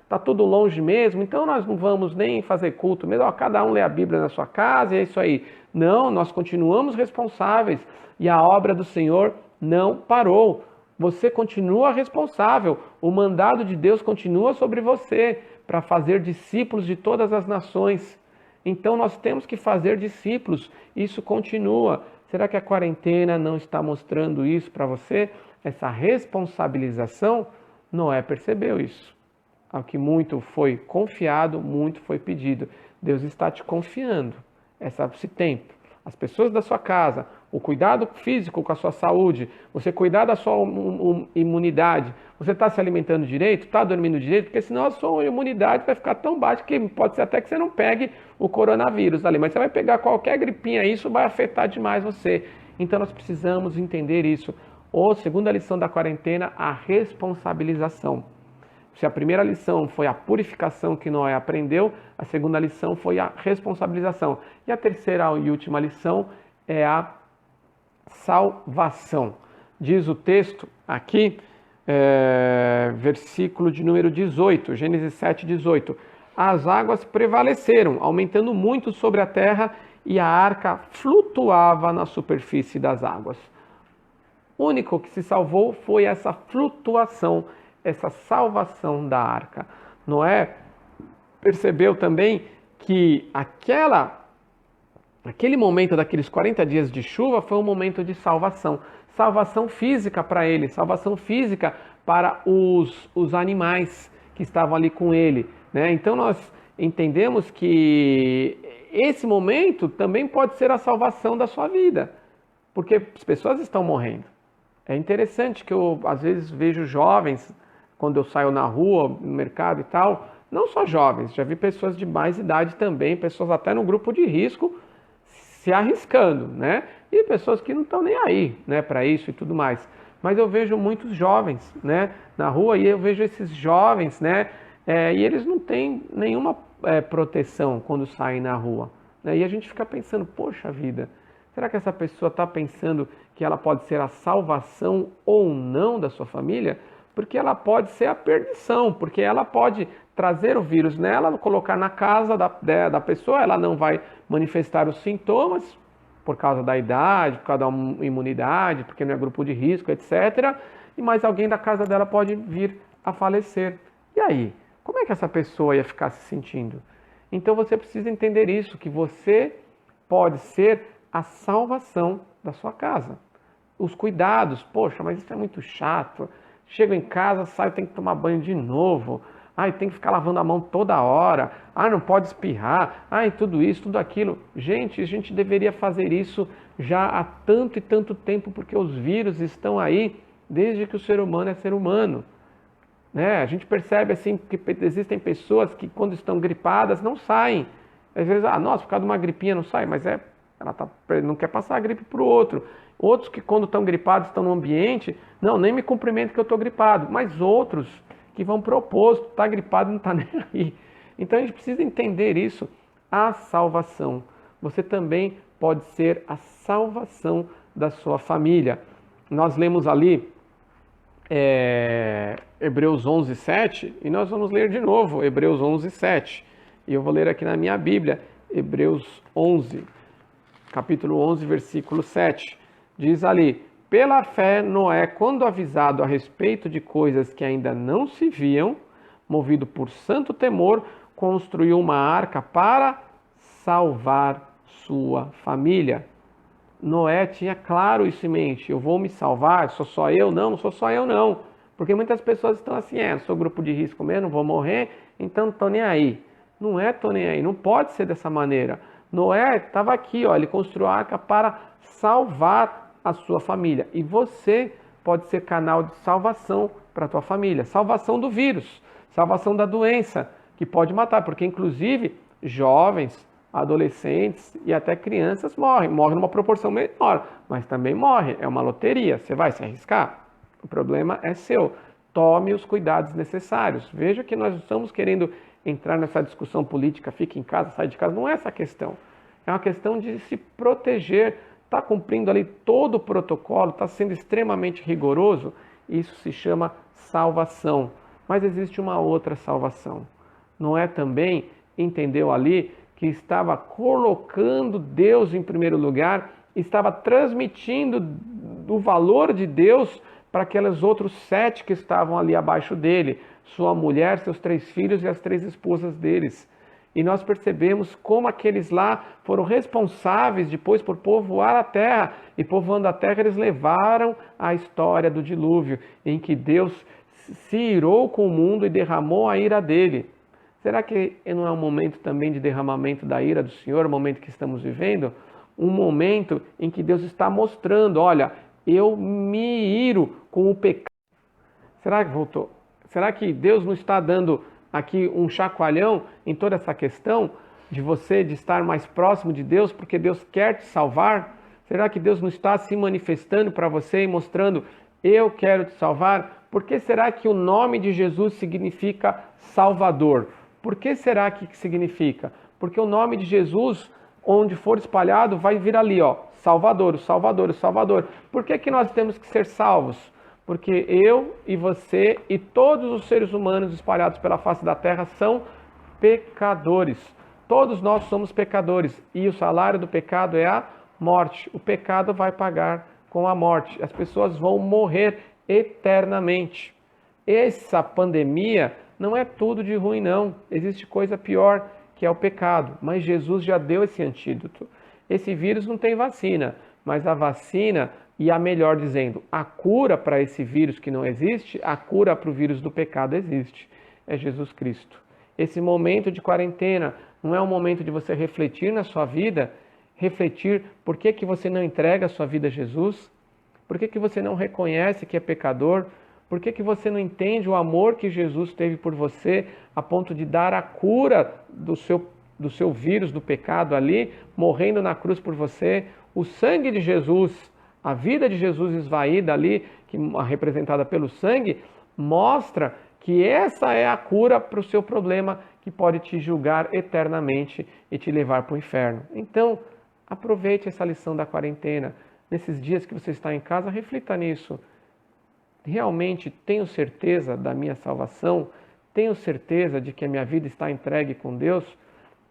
está tudo longe mesmo, então nós não vamos nem fazer culto mesmo, cada um lê a Bíblia na sua casa e é isso aí. Não, nós continuamos responsáveis e a obra do Senhor não parou. Você continua responsável, o mandado de Deus continua sobre você para fazer discípulos de todas as nações. Então nós temos que fazer discípulos, isso continua. Será que a quarentena não está mostrando isso para você? Essa responsabilização? Noé percebeu isso. Ao que muito foi confiado, muito foi pedido. Deus está te confiando esse tempo. As pessoas da sua casa, o cuidado físico com a sua saúde, você cuidar da sua imunidade. Você está se alimentando direito? Está dormindo direito? Porque senão a sua imunidade vai ficar tão baixa que pode ser até que você não pegue o coronavírus ali. Mas você vai pegar qualquer gripinha, isso vai afetar demais você. Então nós precisamos entender isso. Ou, segunda lição da quarentena, a responsabilização. Se a primeira lição foi a purificação que Noé aprendeu, a segunda lição foi a responsabilização. E a terceira e última lição é a salvação. Diz o texto aqui, versículo de número 18, Gênesis 7, 18. As águas prevaleceram, aumentando muito sobre a terra, e a arca flutuava na superfície das águas. O único que se salvou foi essa flutuação, essa salvação da arca. Noé percebeu também que aquele momento daqueles 40 dias de chuva foi um momento de salvação. Salvação física para ele, salvação física para os animais que estavam ali com ele, né? Então nós entendemos que esse momento também pode ser a salvação da sua vida, porque as pessoas estão morrendo. É interessante que eu às vezes vejo jovens, quando eu saio na rua, no mercado e tal, Não só jovens, já vi pessoas de mais idade também, pessoas até no grupo de risco se arriscando, né? E pessoas que não estão nem aí, né, para isso e tudo mais. Mas eu vejo muitos jovens, né, na rua, e eu vejo esses jovens, né, e eles não têm nenhuma proteção quando saem na rua, né? E a gente fica pensando, poxa vida, será que essa pessoa está pensando que ela pode ser a salvação ou não da sua família? Porque ela pode ser a perdição, porque ela pode trazer o vírus nela, colocar na casa da pessoa, ela não vai manifestar os sintomas por causa da idade, por causa da imunidade, porque não é grupo de risco, etc. E mais alguém da casa dela pode vir a falecer. E aí? Como é que essa pessoa ia ficar se sentindo? Então você precisa entender isso, que você pode ser a salvação da sua casa. Os cuidados, poxa, mas isso é muito chato. Chego em casa, saio, tenho que tomar banho de novo. Ai, tem que ficar lavando a mão toda hora. Ai, não pode espirrar. Ai, tudo isso, tudo aquilo. Gente, a gente deveria fazer isso já há tanto e tanto tempo, porque os vírus estão aí desde que o ser humano é ser humano. Né? A gente percebe assim que existem pessoas que quando estão gripadas não saem. Às vezes, nossa, por causa de uma gripinha não sai, mas ela não quer passar a gripe para o outro. Outros que quando estão gripados estão no ambiente, não, nem me cumprimento que eu estou gripado. Mas outros que vão para o oposto, está gripado e não está nem aí. Então a gente precisa entender isso, a salvação. Você também pode ser a salvação da sua família. Nós lemos ali Hebreus 11, 7, e nós vamos ler de novo Hebreus 11, 7. E eu vou ler aqui na minha Bíblia, Hebreus 11, capítulo 11, versículo 7. Diz ali: pela fé, Noé, quando avisado a respeito de coisas que ainda não se viam, movido por santo temor, construiu uma arca para salvar sua família. Noé tinha claro isso em mente: eu vou me salvar, sou só eu? Não, não sou só eu não. Porque muitas pessoas estão assim, sou grupo de risco mesmo, vou morrer, então não estou nem aí. Não estou nem aí, não pode ser dessa maneira. Noé estava aqui, ele construiu a arca para salvar a sua família. E você pode ser canal de salvação para a tua família. Salvação do vírus, salvação da doença, que pode matar, porque inclusive jovens, adolescentes e até crianças morrem numa proporção menor, mas também morre, é uma loteria, você vai se arriscar? O problema é seu, tome os cuidados necessários. Veja que nós estamos querendo entrar nessa discussão política, fique em casa, sai de casa, não é essa a questão, é uma questão de se proteger, está cumprindo ali todo o protocolo, está sendo extremamente rigoroso, isso se chama salvação. Mas existe uma outra salvação. Noé também entendeu ali que estava colocando Deus em primeiro lugar, estava transmitindo o valor de Deus para aqueles outros 7 que estavam ali abaixo dele, sua mulher, seus 3 filhos e as 3 esposas deles. E nós percebemos como aqueles lá foram responsáveis depois por povoar a terra. E povoando a terra, eles levaram a história do dilúvio, em que Deus se irou com o mundo e derramou a ira dele. Será que não é um momento também de derramamento da ira do Senhor, o momento que estamos vivendo? Um momento em que Deus está mostrando, olha, eu me iro com o pecado. Será que voltou? Será que Deus não está dando aqui um chacoalhão em toda essa questão de você de estar mais próximo de Deus, porque Deus quer te salvar? Será que Deus não está se manifestando para você e mostrando, eu quero te salvar? Por que será que o nome de Jesus significa Salvador? Por que será que significa? Porque o nome de Jesus, onde for espalhado, vai vir ali, Salvador, o Salvador, o Salvador. Por que nós temos que ser salvos? Porque eu e você e todos os seres humanos espalhados pela face da terra são pecadores. Todos nós somos pecadores e o salário do pecado é a morte. O pecado vai pagar com a morte. As pessoas vão morrer eternamente. Essa pandemia não é tudo de ruim, não. Existe coisa pior, que é o pecado. Mas Jesus já deu esse antídoto. Esse vírus não tem vacina, mas a vacina, e a melhor dizendo, a cura para esse vírus que não existe, a cura para o vírus do pecado existe. É Jesus Cristo. Esse momento de quarentena não é um momento de você refletir na sua vida, refletir por que você não entrega a sua vida a Jesus, por que você não reconhece que é pecador, Por que que você não entende o amor que Jesus teve por você a ponto de dar a cura do seu vírus, do pecado ali, morrendo na cruz por você? O sangue de Jesus, a vida de Jesus esvaída ali, representada pelo sangue, mostra que essa é a cura para o seu problema que pode te julgar eternamente e te levar para o inferno. Então, aproveite essa lição da quarentena. Nesses dias que você está em casa, reflita nisso. Realmente tenho certeza da minha salvação? Tenho certeza de que a minha vida está entregue com Deus?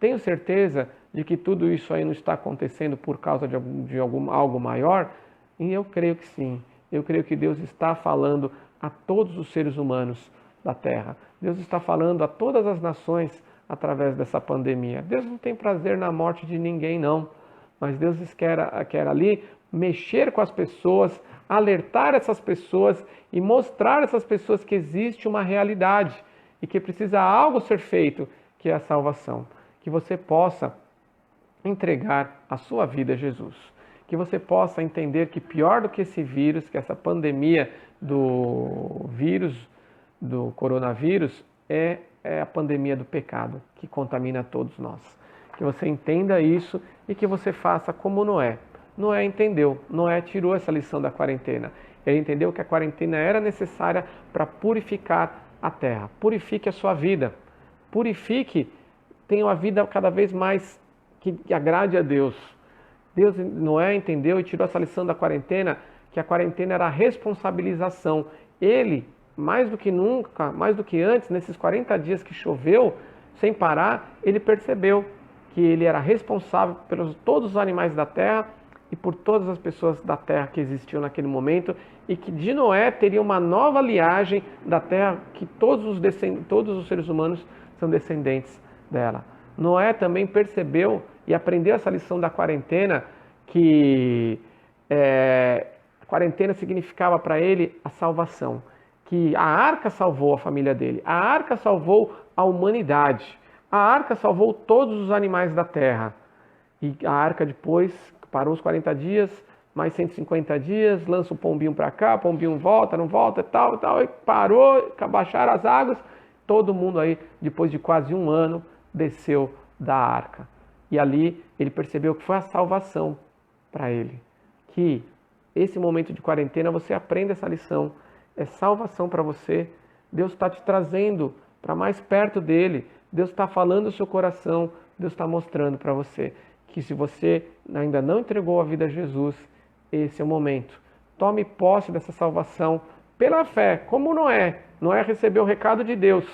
Tenho certeza de que tudo isso aí não está acontecendo por causa de algo maior? E eu creio que sim. Eu creio que Deus está falando a todos os seres humanos da Terra. Deus está falando a todas as nações através dessa pandemia. Deus não tem prazer na morte de ninguém, não. Mas Deus quer ali mexer com as pessoas, alertar essas pessoas e mostrar a essas pessoas que existe uma realidade e que precisa algo ser feito, que é a salvação. Que você possa entregar a sua vida a Jesus. Que você possa entender que pior do que esse vírus, que essa pandemia do coronavírus, é a pandemia do pecado, que contamina todos nós. Que você entenda isso e que você faça como Noé. Noé entendeu, Noé tirou essa lição da quarentena. Ele entendeu que a quarentena era necessária para purificar a terra. Purifique a sua vida. Purifique, tenha uma vida cada vez mais que agrade a Deus. Noé entendeu e tirou essa lição da quarentena, que a quarentena era a responsabilização. Ele, mais do que nunca, mais do que antes, nesses 40 dias que choveu, sem parar, ele percebeu que ele era responsável pelos todos os animais da terra e por todas as pessoas da terra que existiam naquele momento, e que de Noé teria uma nova linhagem da terra, que todos os seres humanos são descendentes dela. Noé também percebeu e aprendeu essa lição da quarentena, que a quarentena significava para ele a salvação, que a arca salvou a família dele, a arca salvou a humanidade, a arca salvou todos os animais da terra. E a arca depois parou os 40 dias, mais 150 dias, lança o pombinho para cá, o pombinho volta, não volta, tal, e parou, baixaram as águas, todo mundo aí, depois de quase um ano, desceu da arca. E ali ele percebeu que foi a salvação para ele. Que esse momento de quarentena você aprenda essa lição, é salvação para você. Deus está te trazendo para mais perto dele, Deus está falando o seu coração, Deus está mostrando para você que se você ainda não entregou a vida a Jesus, esse é o momento. Tome posse dessa salvação pela fé, como Noé. Noé recebeu o recado de Deus.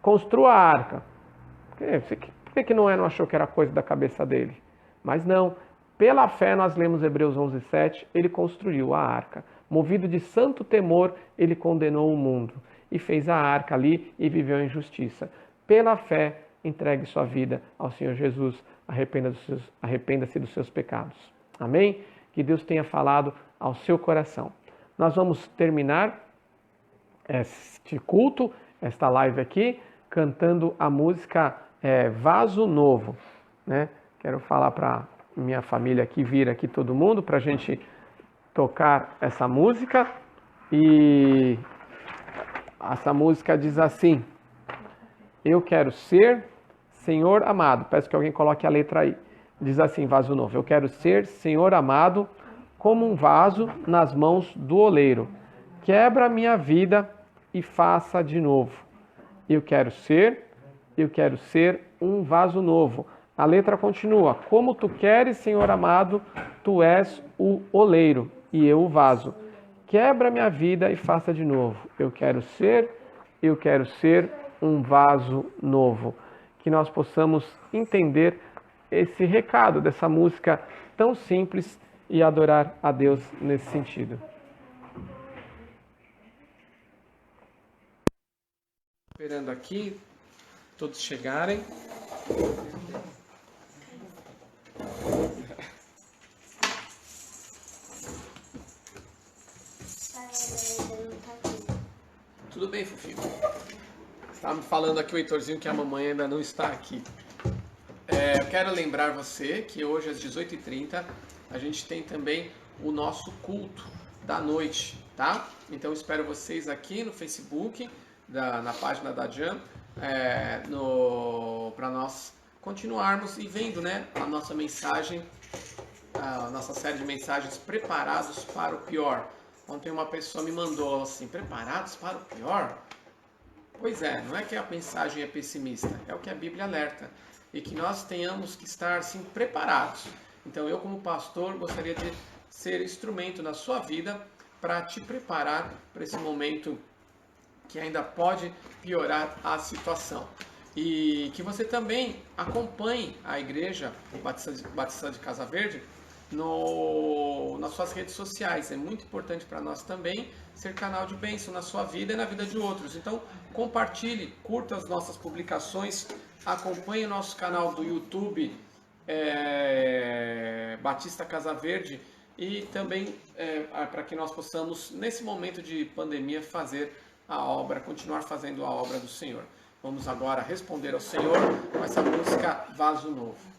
Construa a arca. Por que Noé não achou que era coisa da cabeça dele? Mas não. Pela fé, nós lemos Hebreus 11:7, ele construiu a arca. Movido de santo temor, ele condenou o mundo e fez a arca ali e viveu em justiça. Pela fé, entregue sua vida ao Senhor Jesus. Arrependa-se dos seus pecados. Amém? Que Deus tenha falado ao seu coração. Nós vamos terminar este culto, esta live aqui, cantando a música Vaso Novo. Né? Quero falar para minha família aqui, vir aqui todo mundo, para a gente tocar essa música. E essa música diz assim: eu quero ser Senhor amado. Peço que alguém coloque a letra aí. Diz assim, Vaso Novo: eu quero ser, Senhor amado, como um vaso nas mãos do oleiro. Quebra minha vida e faça de novo. Eu quero ser um vaso novo. A letra continua: como tu queres, Senhor amado, tu és o oleiro e eu o vaso. Quebra minha vida e faça de novo. Eu quero ser um vaso novo. Que nós possamos entender esse recado dessa música tão simples e adorar a Deus nesse sentido. Esperando aqui todos chegarem. Tudo bem, fofinho. Estava me falando aqui o Heitorzinho que a mamãe ainda não está aqui. Eu quero lembrar você que hoje às 18h30 a gente tem também o nosso culto da noite, tá? Então espero vocês aqui no Facebook, na página da Jam, para nós continuarmos e vendo, né, a nossa mensagem, a nossa série de mensagens preparados para o pior. Ontem uma pessoa me mandou assim, preparados para o pior? Pois é, não é que a mensagem é pessimista, é o que a Bíblia alerta. E que nós tenhamos que estar assim, preparados. Então eu como pastor gostaria de ser instrumento na sua vida para te preparar para esse momento que ainda pode piorar a situação. E que você também acompanhe a Igreja Batista de Casa Verde nas suas redes sociais. É muito importante para nós também ser canal de bênção na sua vida e na vida de outros. Então, compartilhe, curta as nossas publicações, acompanhe o nosso canal do YouTube, Batista Casa Verde, e também para que nós possamos, nesse momento de pandemia, fazer a obra, continuar fazendo a obra do Senhor. Vamos agora responder ao Senhor com essa música Vaso Novo.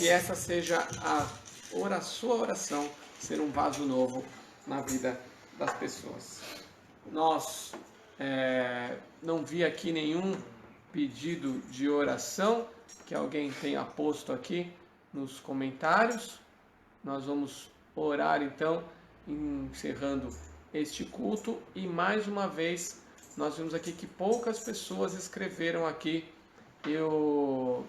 Essa seja a sua oração, ser um vaso novo na vida das pessoas. Nós não vi aqui nenhum pedido de oração que alguém tenha posto aqui nos comentários. Nós vamos orar então, encerrando este culto. E mais uma vez, nós vimos aqui que poucas pessoas escreveram aqui, eu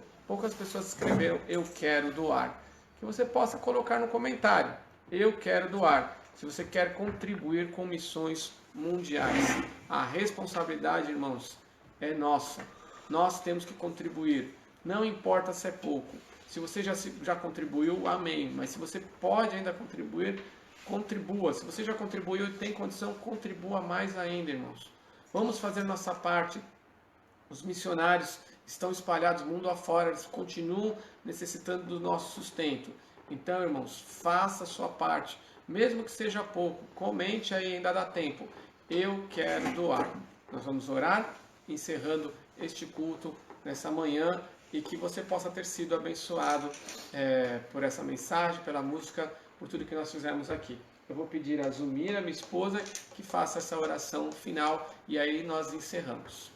quero doar. Que você possa colocar no comentário, eu quero doar. Se você quer contribuir com missões mundiais, a responsabilidade, irmãos, é nossa. Nós temos que contribuir, não importa se é pouco. Se você já contribuiu, amém. Mas se você pode ainda contribuir, contribua. Se você já contribuiu e tem condição, contribua mais ainda, irmãos. Vamos fazer nossa parte. Os missionários estão espalhados mundo afora, eles continuam necessitando do nosso sustento. Então, irmãos, faça a sua parte, mesmo que seja pouco, comente aí, ainda dá tempo. Eu quero doar. Nós vamos orar, encerrando este culto nessa manhã, e que você possa ter sido abençoado por essa mensagem, pela música, por tudo que nós fizemos aqui. Eu vou pedir a Zumira, minha esposa, que faça essa oração final, e aí nós encerramos.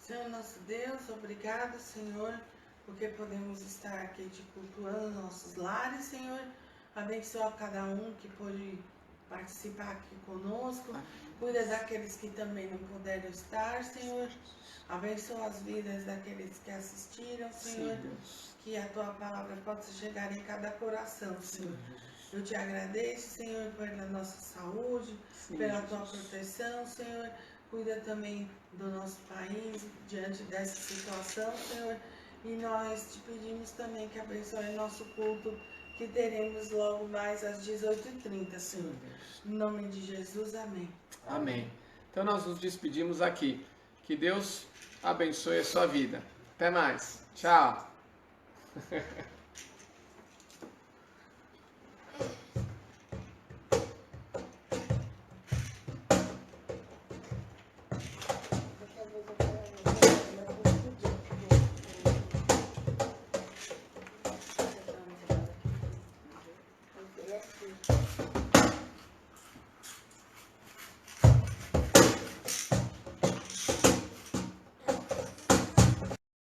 Senhor nosso Deus, obrigado, Senhor, porque podemos estar aqui te cultuando nossos lares, Senhor. Abençoa cada um que pôde participar aqui conosco. Cuida daqueles que também não puderam estar, Senhor. Abençoa as vidas daqueles que assistiram, Senhor. Sim, que a Tua palavra possa chegar em cada coração, Senhor. Eu te agradeço, Senhor, pela nossa saúde, pela Tua proteção, Senhor. Cuida também do nosso país diante dessa situação, Senhor. E nós te pedimos também que abençoe nosso culto, que teremos logo mais às 18h30, Senhor. Em nome de Jesus, amém. Amém. Então nós nos despedimos aqui. Que Deus abençoe a sua vida. Até mais. Tchau.